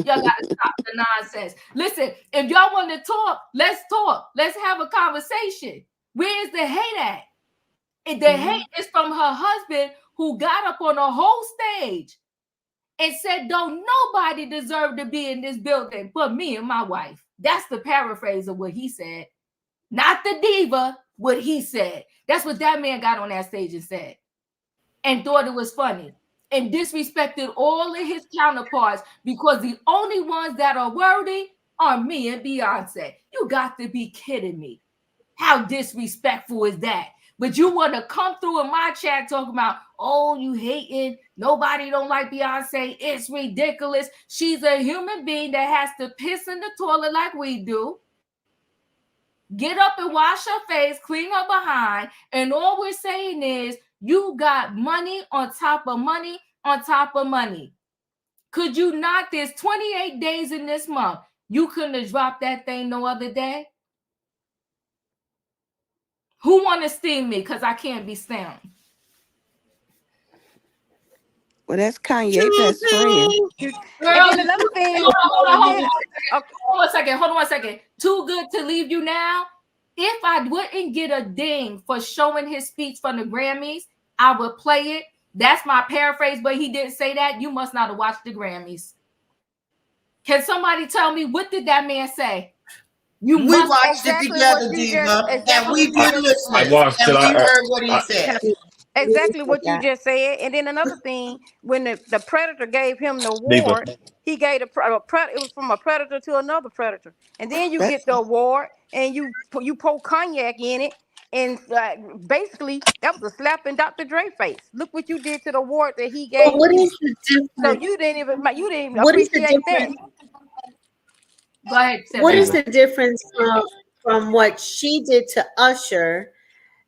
Y'all got to stop the nonsense. Listen, if y'all want to talk, let's talk. Let's have a conversation. Where is the hate at? And the hate is from her husband who got up on a whole stage and said, don't nobody deserve to be in this building but me and my wife. That's the paraphrase of what he said. Not the diva, what he said. That's what that man got on that stage and said. And thought it was funny. And disrespected all of his counterparts because the only ones that are worthy are me and Beyonce. You got to be kidding me. How disrespectful is that? But you want to come through in my chat talking about, oh, you hating, nobody don't like Beyonce. It's ridiculous. She's a human being that has to piss in the toilet like we do. Get up and wash her face, clean her behind. And all we're saying is you got money on top of money on top of money. Could you not? There's 28 days in this month. You couldn't have dropped that thing no other day. Who want to steam me? Because I can't be steamed. Well, that's Kanye best friend. Girl, and then another thing. Hold on one second. Too good to leave you now. If I wouldn't get a ding for showing his speech from the Grammys, I would play it. That's my paraphrase, but he didn't say that. You must not have watched the Grammys. Can somebody tell me, what did that man say? We watched it together, Diva, and we did listen. I watched it. We heard what he said. Exactly what you just said. And then another thing, when the predator gave him the award, he gave it was from a predator to another predator. And then you get the award and you pour cognac in it. And basically, that was a slap in Dr. Dre's face. Look what you did to the award that he gave. What is the difference? So you didn't even appreciate that. Go ahead. What is the difference from what she did to Usher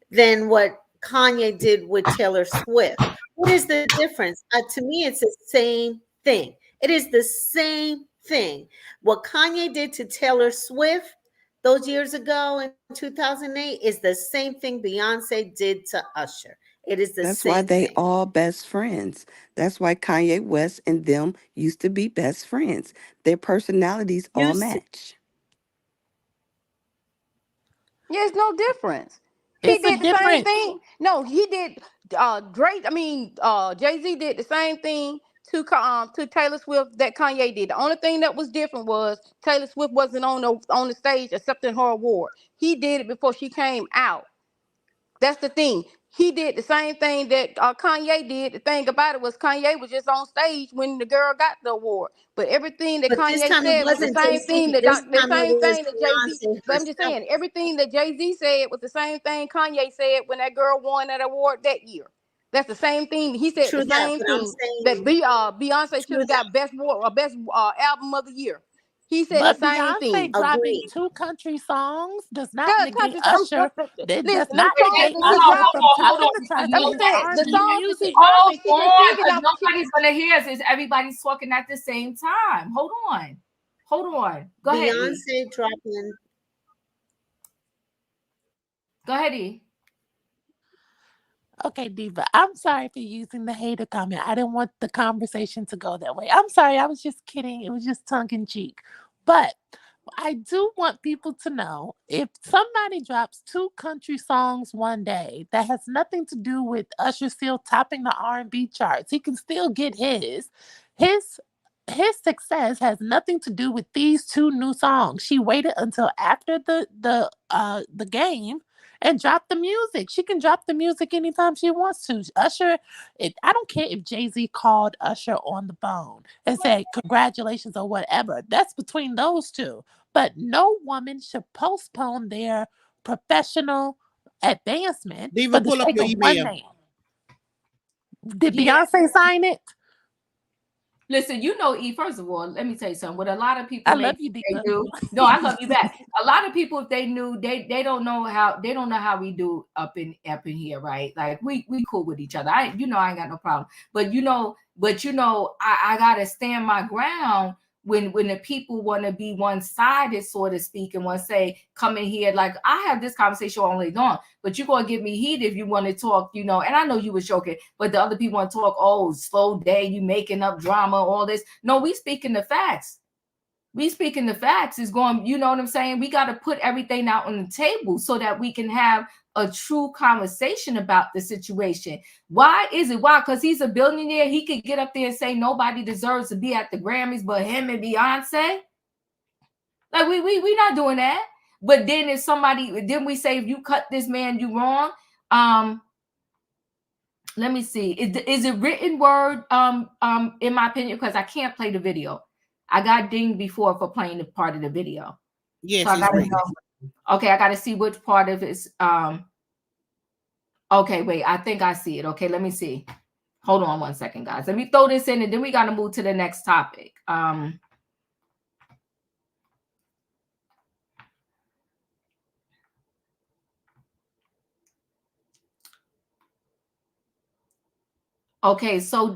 than what Kanye did with Taylor Swift? What is the difference? To me, it's the same thing. It is the same thing. What Kanye did to Taylor Swift those years ago in 2008 is the same thing Beyonce did to Usher. It is the same. That's why they all best friends. That's why Kanye West and them used to be best friends. Their personalities all match. Yeah, it's no difference. He did the same thing. No, he did. Jay-Z did the same thing to Taylor Swift that Kanye did. The only thing that was different was Taylor Swift wasn't on the stage accepting her award. He did it before she came out. That's the thing. he did the same thing that Kanye did. The thing about it was Kanye was just on stage when the girl got the award. But everything that But this Kanye time it said was the wasn't same thing Jay-Z. that This the time it same was thing that Jay-Z. Beyonce But I'm just herself. saying, everything that Jay-Z said was the same thing Kanye said when that girl won that award that year. That's the same thing. He said True the that, same but I'm thing that saying Beyonce should true have got best album of the year. He said the But same Beyonce thing. that. dropping Agreed. 2 country songs does not Good negate country songs. Usher. That does Listen, them not Wait, songs negate that she Usher dropped. from hold topping on, the because charts you I'm with know just his saying that. the R&B songs that she music. Hold dropping, she can sing on, it because out. nobody's gonna hear us. Is everybody's talking at the same time? Hold on. Go ahead, E. Beyonce dropping. Go ahead, E. Okay, Diva, I'm sorry for using the hater comment. I didn't want the conversation to go that way. I'm sorry. I was just kidding. It was just tongue in cheek. But I do want people to know if somebody drops 2 country songs one day that has nothing to do with Usher still topping the R&B charts, he can still get his. His his success has nothing to do with these 2 new songs. She waited until after the game and drop the music. She can drop the music anytime she wants to. Usher, I don't care if Jay-Z called Usher on the phone and said congratulations or whatever. That's between those two. But no woman should postpone their professional advancement Diva, for the pull up sake your of one email. man. Did Yeah. Beyonce sign it? Listen, you know, E, first of all, let me tell you something. What a lot of people I may love you, think they Diva. do. No, I love you back. A lot of people, if they knew, they don't know how we do up in here, right? Like we cool with each other. I ain't got no problem. But I gotta stand my ground when the people want to be one-sided, so to speak, and want to say, come in here. Like I have this conversation all day long, but you're gonna give me heat if you want to talk, and I know you were joking, but the other people want to talk, oh, slow day, you making up drama, all this. No, we speaking the facts. Is going, you know what I'm saying? We got to put everything out on the table so that we can have a true conversation about the situation. Why is it? Why? Because he's a billionaire. He could get up there and say nobody deserves to be at the Grammys but him and Beyonce. Like we not doing that. But then if somebody, then we say if you cut this man, you wrong. Let me see. Is it written word? In my opinion, because I can't play the video. I got dinged before for playing the part of the video. Yes, So I it's gotta written. know. Okay, I gotta see which part of it's okay, wait, I think I see it. Okay, let me see. Hold on one second, guys. Let me throw this in and then we gotta move to the next topic. Okay, so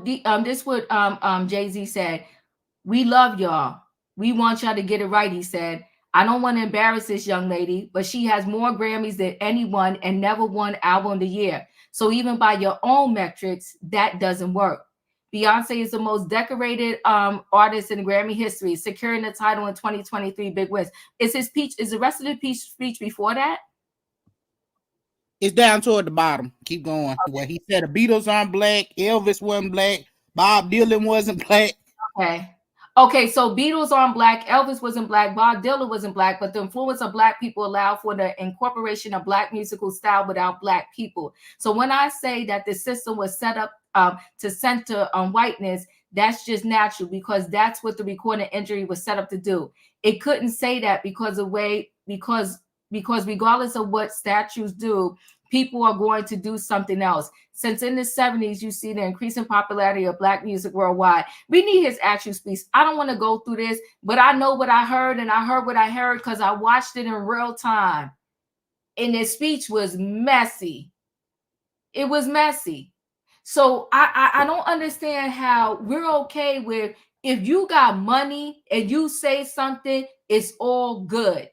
this what Jay-Z said. We love y'all. We want y'all to get it right, he said. I don't want to embarrass this young lady, but she has more Grammys than anyone and never won Album of the Year. So even by your own metrics, that doesn't work. Beyonce is the most decorated artist in Grammy history, securing the title in 2023 Big Wins. Is the rest of the speech before that? It's down toward the bottom. Keep going. Okay. Where he said the Beatles aren't black, Elvis wasn't black, Bob Dylan wasn't black. Okay, so Beatles aren't black, Elvis wasn't black, Bob Dylan wasn't black, but the influence of black people allowed for the incorporation of black musical style without black people. So when I say that the system was set up to center on whiteness, that's just natural because that's what the recording injury was set up to do. It couldn't say that because regardless of what statues do, people are going to do something else. Since in the 70s, you see the increasing popularity of black music worldwide. We need his actual speech. I don't want to go through this, but I know what I heard, and I heard what I heard because I watched it in real time. And his speech was messy. It was messy. So I don't understand how we're okay with if you got money and you say something, it's all good.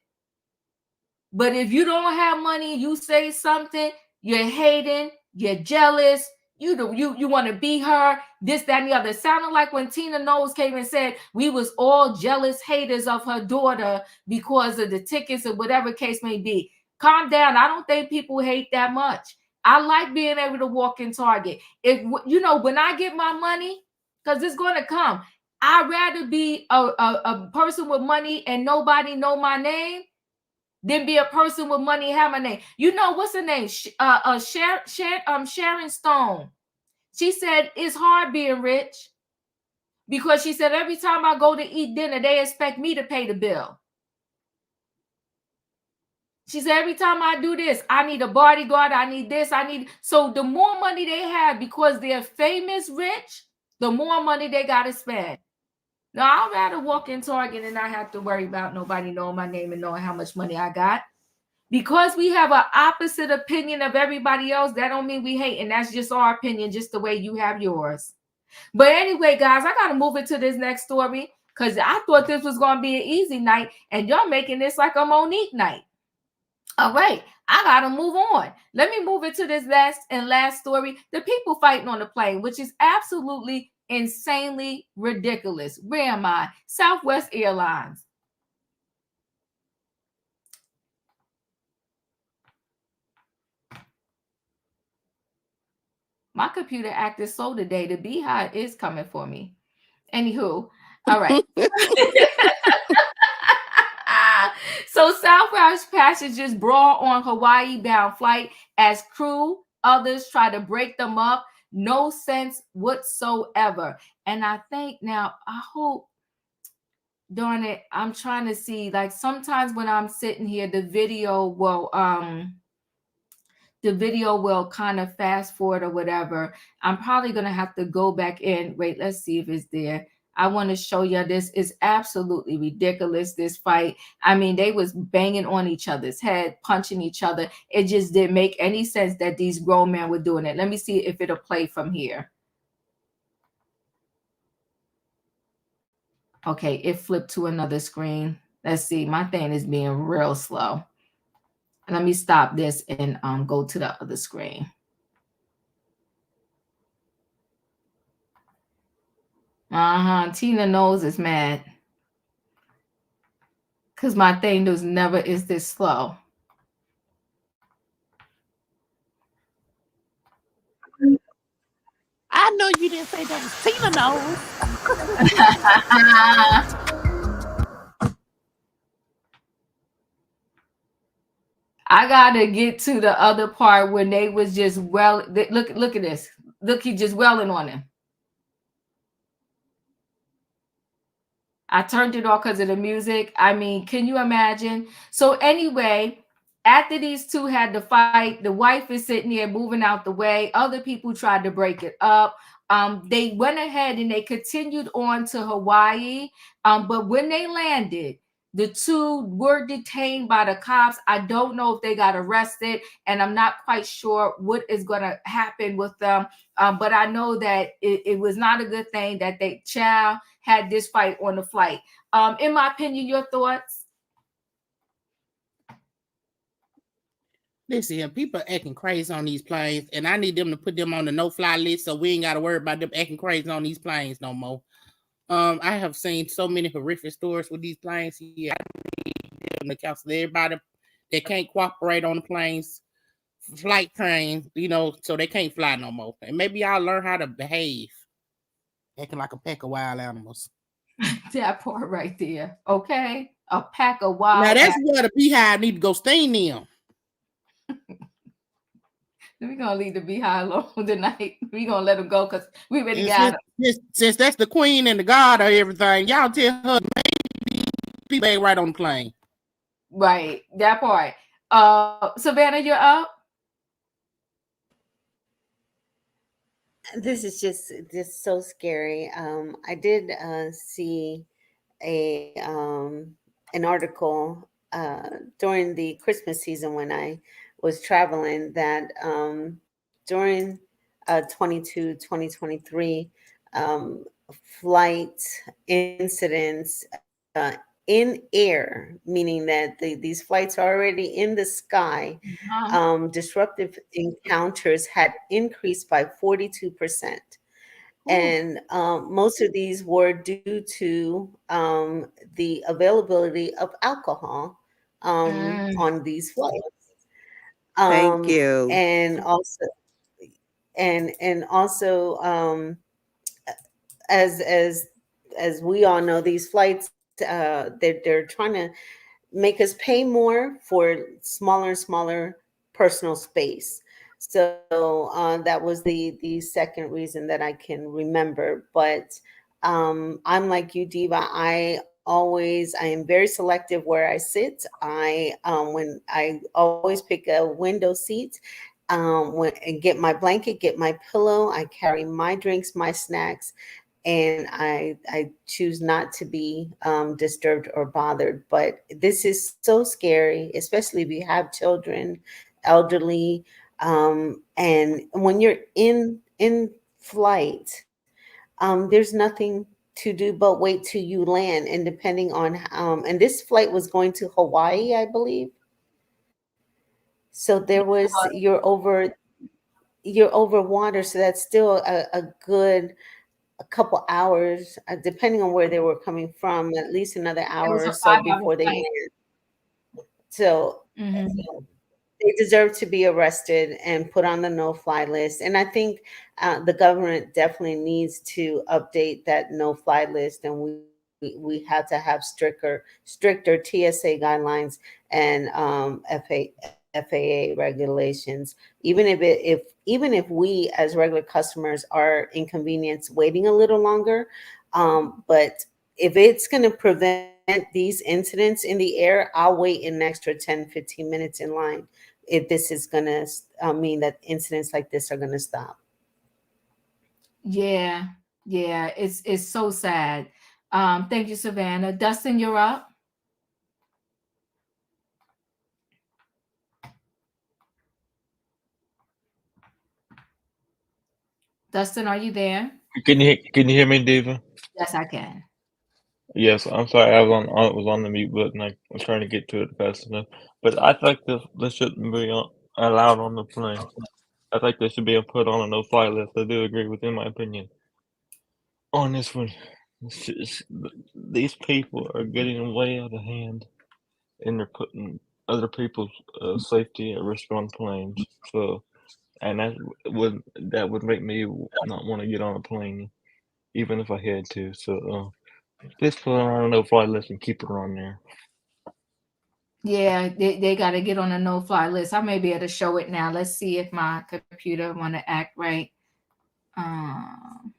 But if you don't have money, you say something, you're hating, you're jealous, you want to be her, this, that, and the other. It sounded like when Tina Knowles came and said we was all jealous haters of her daughter because of the tickets or whatever case may be. Calm down. I don't think people hate that much. I like being able to walk in Target. When I get my money, because it's going to come, I'd rather be a person with money and nobody know my name than be a person with money have my name. You know what's her name? Sharon Stone. She said it's hard being rich because she said every time I go to eat dinner, they expect me to pay the bill. She said every time I do this, I need a bodyguard, I need this, I need. So the more money they have because they're famous rich, the more money they got to spend. Now, I'd rather walk in Target and not have to worry about nobody knowing my name and knowing how much money I got. Because we have an opposite opinion of everybody else, that don't mean we hate. And that's just our opinion, just the way you have yours. But anyway, guys, I got to move into this next story because I thought this was going to be an easy night. And y'all making this like a Monique night. All right, I got to move on. Let me move into this last story. The people fighting on the plane, which is absolutely insanely ridiculous. Where am I? Southwest Airlines. My computer acted slow today. The beehive is coming for me. Anywho, all right. So Southwest passengers brawl on Hawaii-bound flight as crew, others try to break them up. No sense whatsoever. And I think now, I hope, darn it, I'm trying to see, like sometimes when I'm sitting here, the video will kind of fast forward or whatever. I'm probably going to have to go back in. Wait, let's see if it's there. I want to show you this is absolutely ridiculous, this fight. I mean, they was banging on each other's head, punching each other. It just didn't make any sense that these grown men were doing it. Let me see if it'll play from here. Okay, it flipped to another screen. Let's see. My thing is being real slow. Let me stop this and go to the other screen. Tina knows is mad because my thing was never is this slow. I know you didn't say that was Tina knows. I gotta get to the other part when they was just look at this. Look, he just welling on him. I turned it off because of the music. I mean, can you imagine? So anyway, after these two had to fight, the wife is sitting there moving out the way. Other people tried to break it up. They went ahead and they continued on to Hawaii. But when they landed, the two were detained by the cops. I don't know if they got arrested, and I'm not quite sure what is going to happen with them. But I know that it was not a good thing that they had this fight on the flight. In my opinion, your thoughts? Listen, people acting crazy on these planes, and I need them to put them on the no-fly list so we ain't got to worry about them acting crazy on these planes no more. I have seen so many horrific stories with these planes. Yeah, I need them to counsel everybody that can't cooperate on the planes, flight trains, so they can't fly no more. And maybe y'all learn how to behave, acting like a pack of wild animals. That part right there. Okay, a pack of wild. Now that's where the beehive need to go sting them. We're gonna leave the beehive alone tonight. We're gonna let them go because we really got them. Since that's the queen and the god of everything, y'all tell her maybe people right on the plane. Right, that part. Savannah, you're up. This is just so scary. I did see an article during the Christmas season when I was traveling that during 2023 flight incidents in air, meaning that these flights are already in the sky, disruptive encounters had increased by 42%. And most of these were due to the availability of alcohol on these flights. Thank you. And also, as we all know, these flights they're trying to make us pay more for smaller and smaller personal space. So that was the second reason that I can remember. But I'm like you, Diva. I am very selective where I sit. When I always pick a window seat, and get my blanket, get my pillow. I carry my drinks, my snacks, and I choose not to be disturbed or bothered. But this is so scary, especially if you have children, elderly, and when you're in flight, there's nothing to do but wait till you land. And depending on and this flight was going to Hawaii, I believe. So there was you're over water, so that's still a good a couple hours, depending on where they were coming from, at least another It hour was or a so 5 hour before they flight. land. So Mhm. they deserve to be arrested and put on the no-fly list. And I think the government definitely needs to update that no-fly list, and we have to have stricter TSA guidelines and FAA regulations. Even if we as regular customers are inconvenienced waiting a little longer, but if it's going to prevent these incidents in the air, I'll wait an extra 10, 15 minutes in line if this is going to mean that incidents like this are going to stop. Yeah, yeah, it's so sad. Thank you, Savannah. Dustin, you're up. Dustin, are you there? Can you hear me, Diva? Yes, I can. Yes, I'm sorry. I was on the mute button. I was trying to get to it fast enough. But I think this shouldn't be allowed on the plane. I think they should be put on a no-fly list. I do agree with, in my opinion, on this one. These people are getting way out of hand, and they're putting other people's safety at risk on planes. So, and that would make me not want to get on a plane, even if I had to. So, just put it on a no-fly list and keep it on there. Yeah, they got to get on a no-fly list. I may be able to show it now. Let's see if my computer want to act right. Um,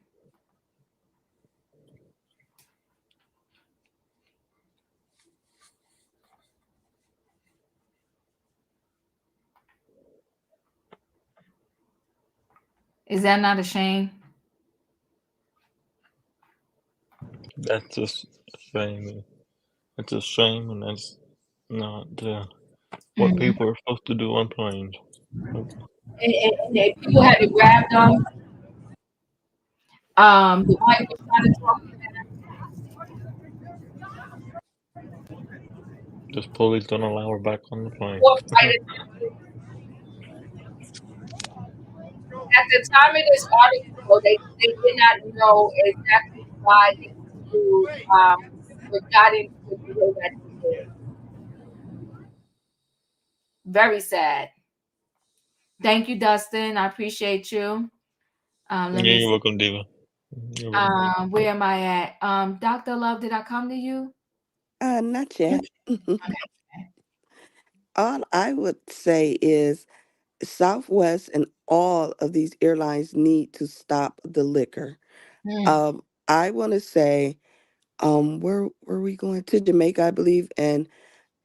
is that not a shame? That's just a shame. It's a shame, and that's not what Mhm. people are supposed to do on planes. And people had to grab them. The wife was trying to talk to This police don't allow her back on the plane. fourth flight. At the time of this article, they did not know exactly why these two got into it the way that they did. Very sad. Thank you, Dustin. I appreciate you. Let Yeah, me you're see. welcome, Diva. You're welcome. Where am I at? Dr. Love, did I come to you? Not yet. Okay. All I would say is Southwest and all of these airlines need to stop the liquor. Mm, I want to say, where were we going to Jamaica, I believe, and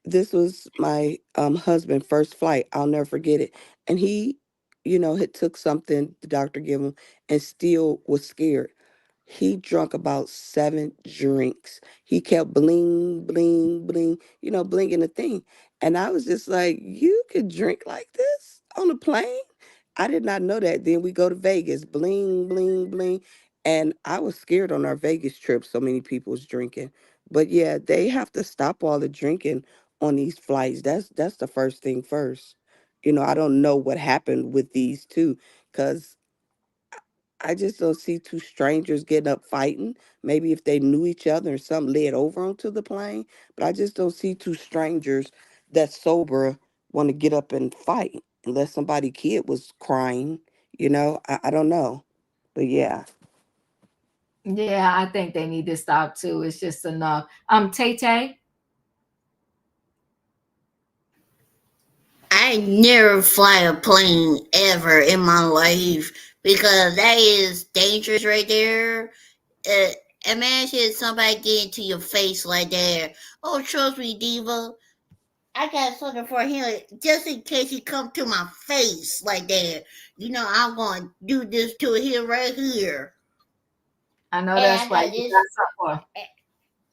this was my husband' first flight. I'll never forget it. And he, had took something the doctor gave him and still was scared. He drunk about 7 drinks. He kept bling, bling, bling, blinking the thing. And I was just like, you could drink like this on a plane? I did not know that. Then we go to Vegas, bling, bling, bling. And I was scared on our Vegas trip. So many people was drinking. But yeah, they have to stop all the drinking on these flights. That's the first thing first. I don't know what happened with these two, because I just don't see two strangers getting up fighting. Maybe if they knew each other and something led over onto the plane, but I just don't see two strangers that's sober want to get up and fight unless somebody kid was crying. I don't know, but yeah. yeah, I think they need to stop too. It's just enough. Tay Tay. I never fly a plane ever in my life because that is dangerous right there. Uh, Imagine somebody get into your face like that. Oh, trust me, Diva. I got something for him just in case he come to my face like that. I'm gonna do this to him right here. I know And that's I right. got You this, got something.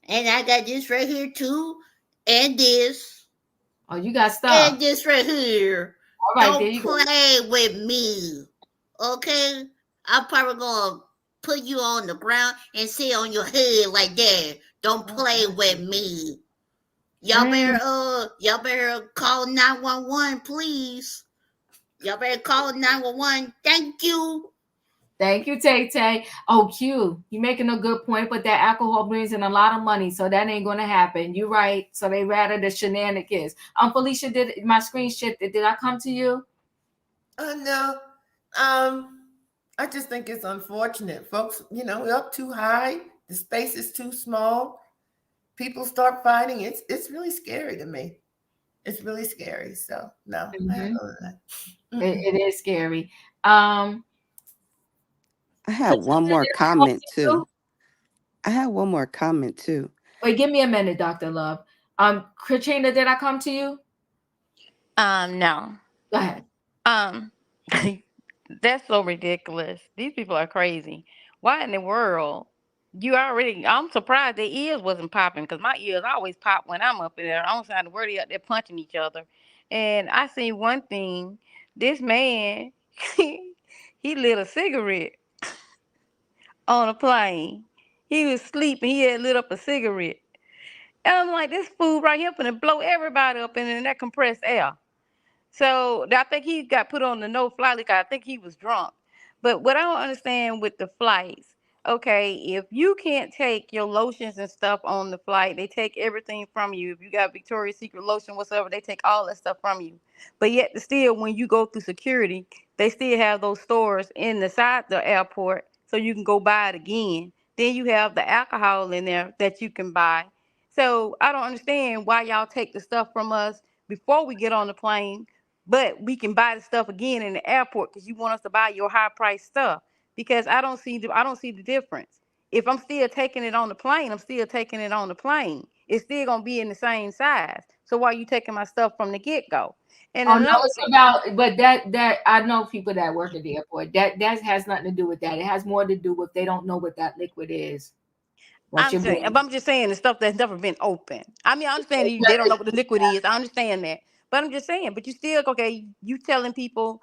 and I got this right here too, and this, Oh, you got and stuff. this right here. All right, there Don't you go. play with me, okay? I'm probably gonna put you on the ground and sit on your head like that. Don't play with me. Y'all better call 911, please. Y'all better call 911. Thank you. Thank you, Tay Tay. Oh, Q, you're making a good point, but that alcohol brings in a lot of money, so that ain't gonna happen. You're right. So they rather the shenanigans. Felicia, did my screen shifted? Did I come to you? No. I just think it's unfortunate. Folks, we're up too high. The space is too small. People start fighting. It's really scary to me. It's really scary. So no, I ain't gonna lie. It is scary. Um, I have one more comment too. I have one more comment too. Wait, give me a minute, Dr. Love. Katrina, did I come to you? No. Go ahead. That's so ridiculous. These people are crazy. Why in the world? I'm surprised their ears wasn't popping because my ears always pop when I'm up in there. I don't sound the word out there punching each other. And I seen one thing. This man, he lit a cigarette on a plane. He was sleeping. He had lit up a cigarette. And I'm like, this fool right here finna blow everybody up in that compressed air. So I think he got put on the no fly list. I think he was drunk. But what I don't understand with the flights, okay, if you can't take your lotions and stuff on the flight, they take everything from you. If you got Victoria's Secret lotion, whatsoever, they take all that stuff from you. But yet, still, when you go through security, they still have those stores in the side the airport, so you can go buy it again. Then you have the alcohol in there that you can buy. So I don't understand why y'all take the stuff from us before we get on the plane, but we can buy the stuff again in the airport because you want us to buy your high price stuff. Because I don't see the difference. If I'm still taking it on the plane, I'm still taking it on the plane. It's still gonna be in the same size. So why are you taking my stuff from the get go? And Oh no, another it's thing, about but that I know people that work at the airport. That has nothing to do with that. It has more to do with they don't know what that liquid is. That I'm you're saying, being but I'm just saying the stuff that's never been open. I mean, I understand they don't know what the liquid is. I understand that, but I'm just saying. But you still okay? You telling people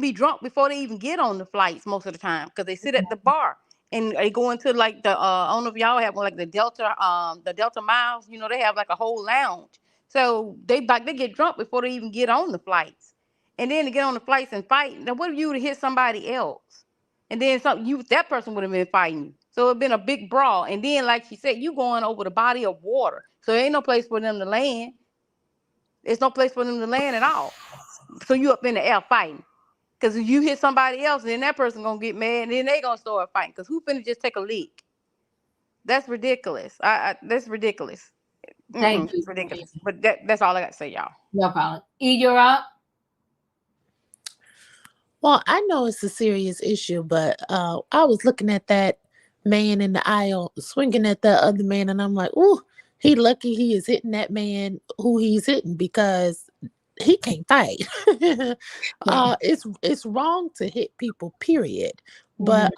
be drunk before they even get on the flights most of the time because they sit at the bar and they go into like the I don't know if y'all have one like the Delta Miles. You know they have like a whole lounge, so they get drunk before they even get on the flights, and then to get on the flights and fight. Now what if you would have hit somebody else? And then that person would have been fighting you. So it'd been a big brawl. And then, like she said, you going over the body of water. So there ain't no place for them to land. There's no place for them to land at all. So you up in the air fighting. Because if you hit somebody else, then that person gonna get mad, and then they gonna start fighting. Because who finna just take a leak? That's ridiculous. That's ridiculous. thank you. It's ridiculous. But that's all I got to say, y'all. No problem. You're up. Well, I know it's a serious issue, but I was looking at that man in the aisle swinging at the other man, and I'm like, ooh, he lucky he is hitting that man who he's hitting because he can't fight. It's wrong to hit people, period. But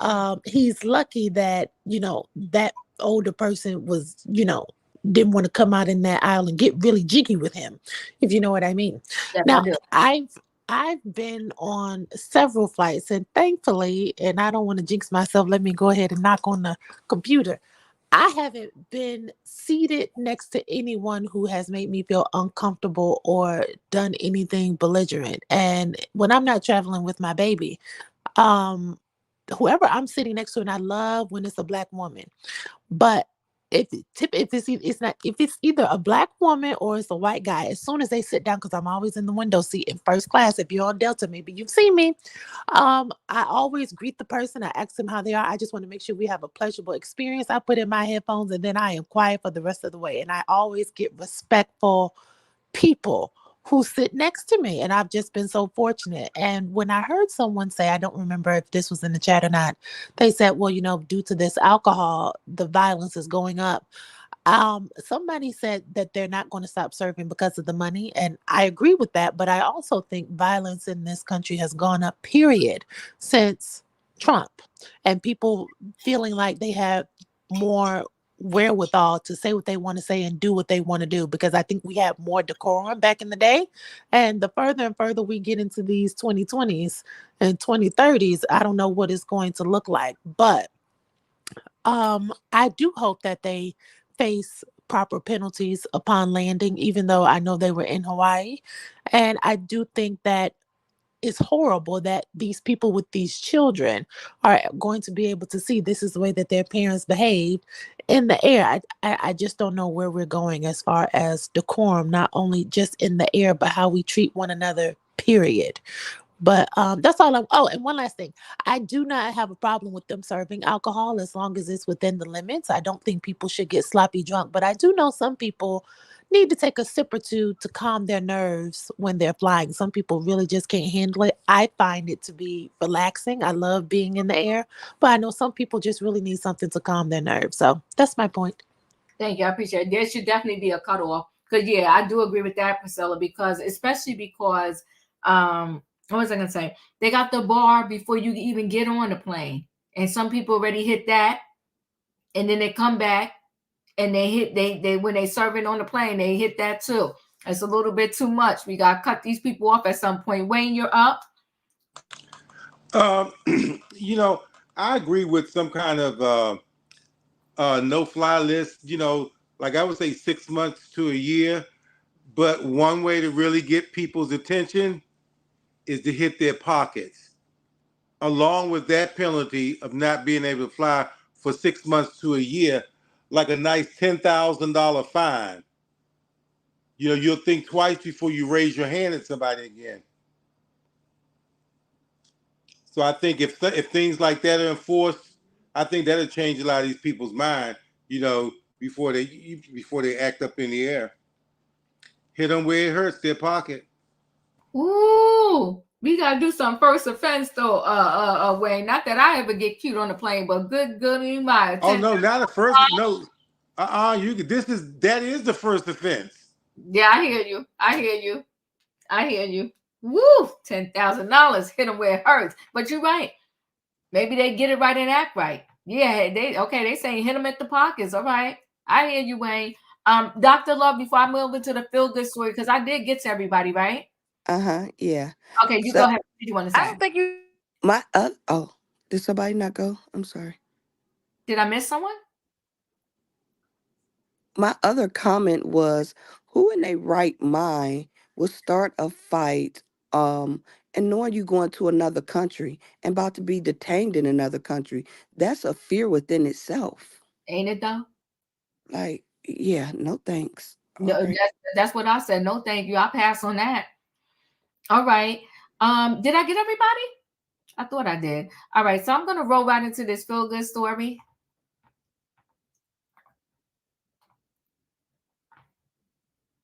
he's lucky that that older person was didn't want to come out in that aisle and get really jiggy with him, if you know what I mean. Yes, Now I do. I've been on several flights, and thankfully, and I don't want to jinx myself, let me go ahead and knock on the computer. I haven't been seated next to anyone who has made me feel uncomfortable or done anything belligerent. And when I'm not traveling with my baby, um, whoever I'm sitting next to, and I love when it's a Black woman, but if it's either a Black woman or it's a white guy, as soon as they sit down, because I'm always in the window seat in first class. If you're on Delta, maybe you've seen me. I always greet the person. I ask them how they are. I just want to make sure we have a pleasurable experience. I put in my headphones and then I am quiet for the rest of the way. And I always get respectful people who sit next to me. And I've just been so fortunate. And when I heard someone say, I don't remember if this was in the chat or not, they said, well, due to this alcohol, the violence is going up. Somebody said that they're not going to stop serving because of the money. And I agree with that. But I also think violence in this country has gone up, period, since Trump, and people feeling like they have more wherewithal to say what they want to say and do what they want to do, because I think we had more decorum back in the day. And the further and further we get into these 2020s and 2030s, I don't know what it's going to look like. But I do hope that they face proper penalties upon landing, even though I know they were in Hawaii. And I do think that it's horrible that these people with these children are going to be able to see this is the way that their parents behaved in the air. I just don't know where we're going as far as decorum, not only just in the air, but how we treat one another, period. But that's all. And one last thing. I do not have a problem with them serving alcohol as long as it's within the limits. I don't think people should get sloppy drunk. But I do know some people need to take a sip or two to calm their nerves when they're flying. Some people really just can't handle it. I find it to be relaxing. I love being in the air. But I know some people just really need something to calm their nerves. So that's my point. Thank you. I appreciate it. There should definitely be a cutoff. Because, yeah, I do agree with that, Priscilla, especially because what was I gonna say? They got the bar before you even get on the plane, and some people already hit that, and then they come back and they when they serving on the plane, they hit that too. It's a little bit too much. We gotta cut these people off at some point. Wayne, you're up. I agree with some kind of no-fly list. Like I would say 6 months to a year. But one way to really get people's attention is to hit their pockets, along with that penalty of not being able to fly for 6 months to a year, like a nice $10,000 fine. You'll think twice before you raise your hand at somebody again. So I think if things like that are enforced, I think that'll change a lot of these people's mind, before they act up in the air. Hit them where it hurts, their pocket. Ooh, we gotta do some first offense though, Wayne. Not that I ever get cute on the plane, but good my. Oh no, not a first. No, that is the first offense. Yeah, I hear you. Woo, $10,000. Hit them where it hurts. But you're right. Maybe they get it right and act right. Yeah, they saying hit them at the pockets. All right, I hear you, Wayne. Dr. Love, before I move into the feel good story, because I did get to everybody, right? Yeah. Okay, you go ahead. What did you want to say? I don't think you. Did somebody not go? I'm sorry. Did I miss someone? My other comment was, who in their right mind would start a fight and knowing you going to another country and about to be detained in another country? That's a fear within itself. Ain't it though? Like, yeah, no thanks. No, Right. that's what I said. No, thank you. I'll pass on that. All right. Did I get everybody? I thought I did. All right. So I'm gonna roll right into this feel good story.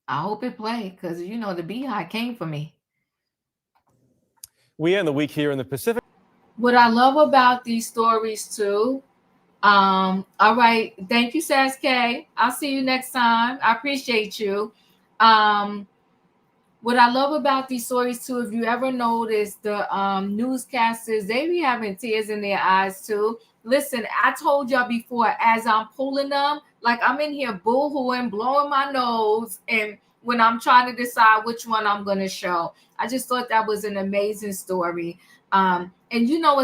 I hope it played, because the Beehive came for me. We end the week here in the Pacific. What I love about these stories too. All right. Thank you, Sasuke. I'll see you next time. I appreciate you. What I love about these stories too, if you ever notice the newscasters, they be having tears in their eyes too. Listen, I told y'all before, as I'm pulling them, like I'm in here boo-hooing, blowing my nose, and when I'm trying to decide which one I'm going to show. I just thought that was an amazing story. And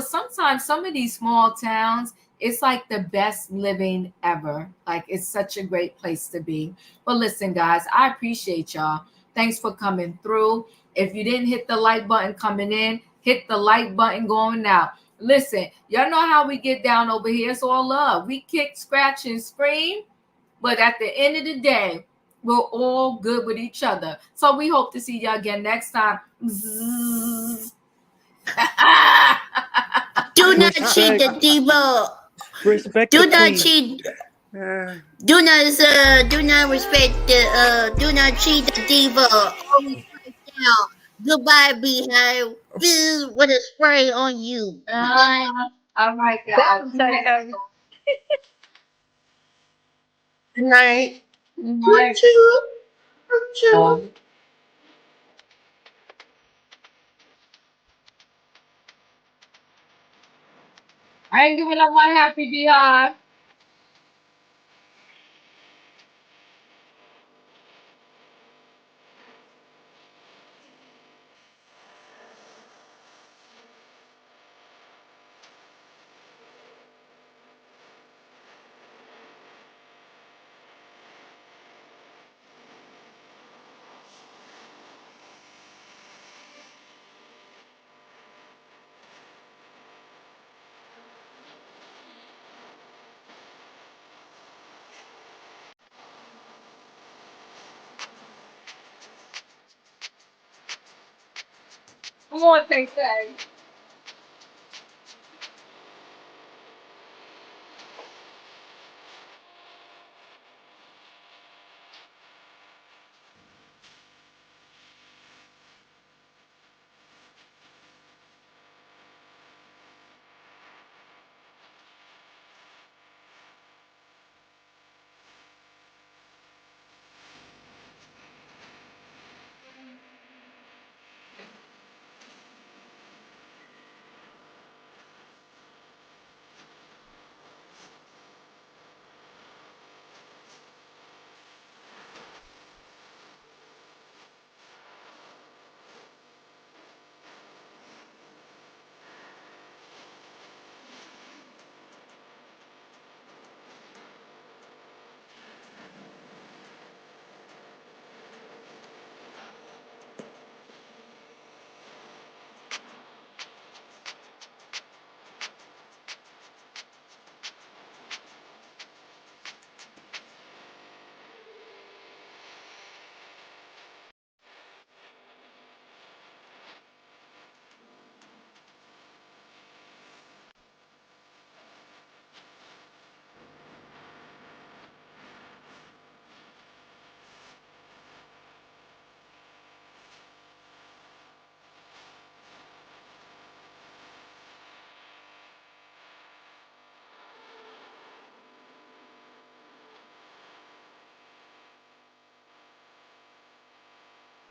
sometimes some of these small towns, it's like the best living ever. Like it's such a great place to be. But listen, guys, I appreciate y'all. Thanks for coming through. If you didn't hit the like button coming in, hit the like button going out. Listen, y'all know how we get down over here. It's all love. We kick, scratch, and scream. But at the end of the day, we're all good with each other. So we hope to see y'all again next time. Do not cheat the Devo. Respect Do the not queen. cheat. Do not respect the. Do not cheat the Devo. now. Goodbye, Beehive. Boo, with a spray on you. Oh my God. Good night. Yes. I ain't giving up my happy beehive. Come on, Tay Tay.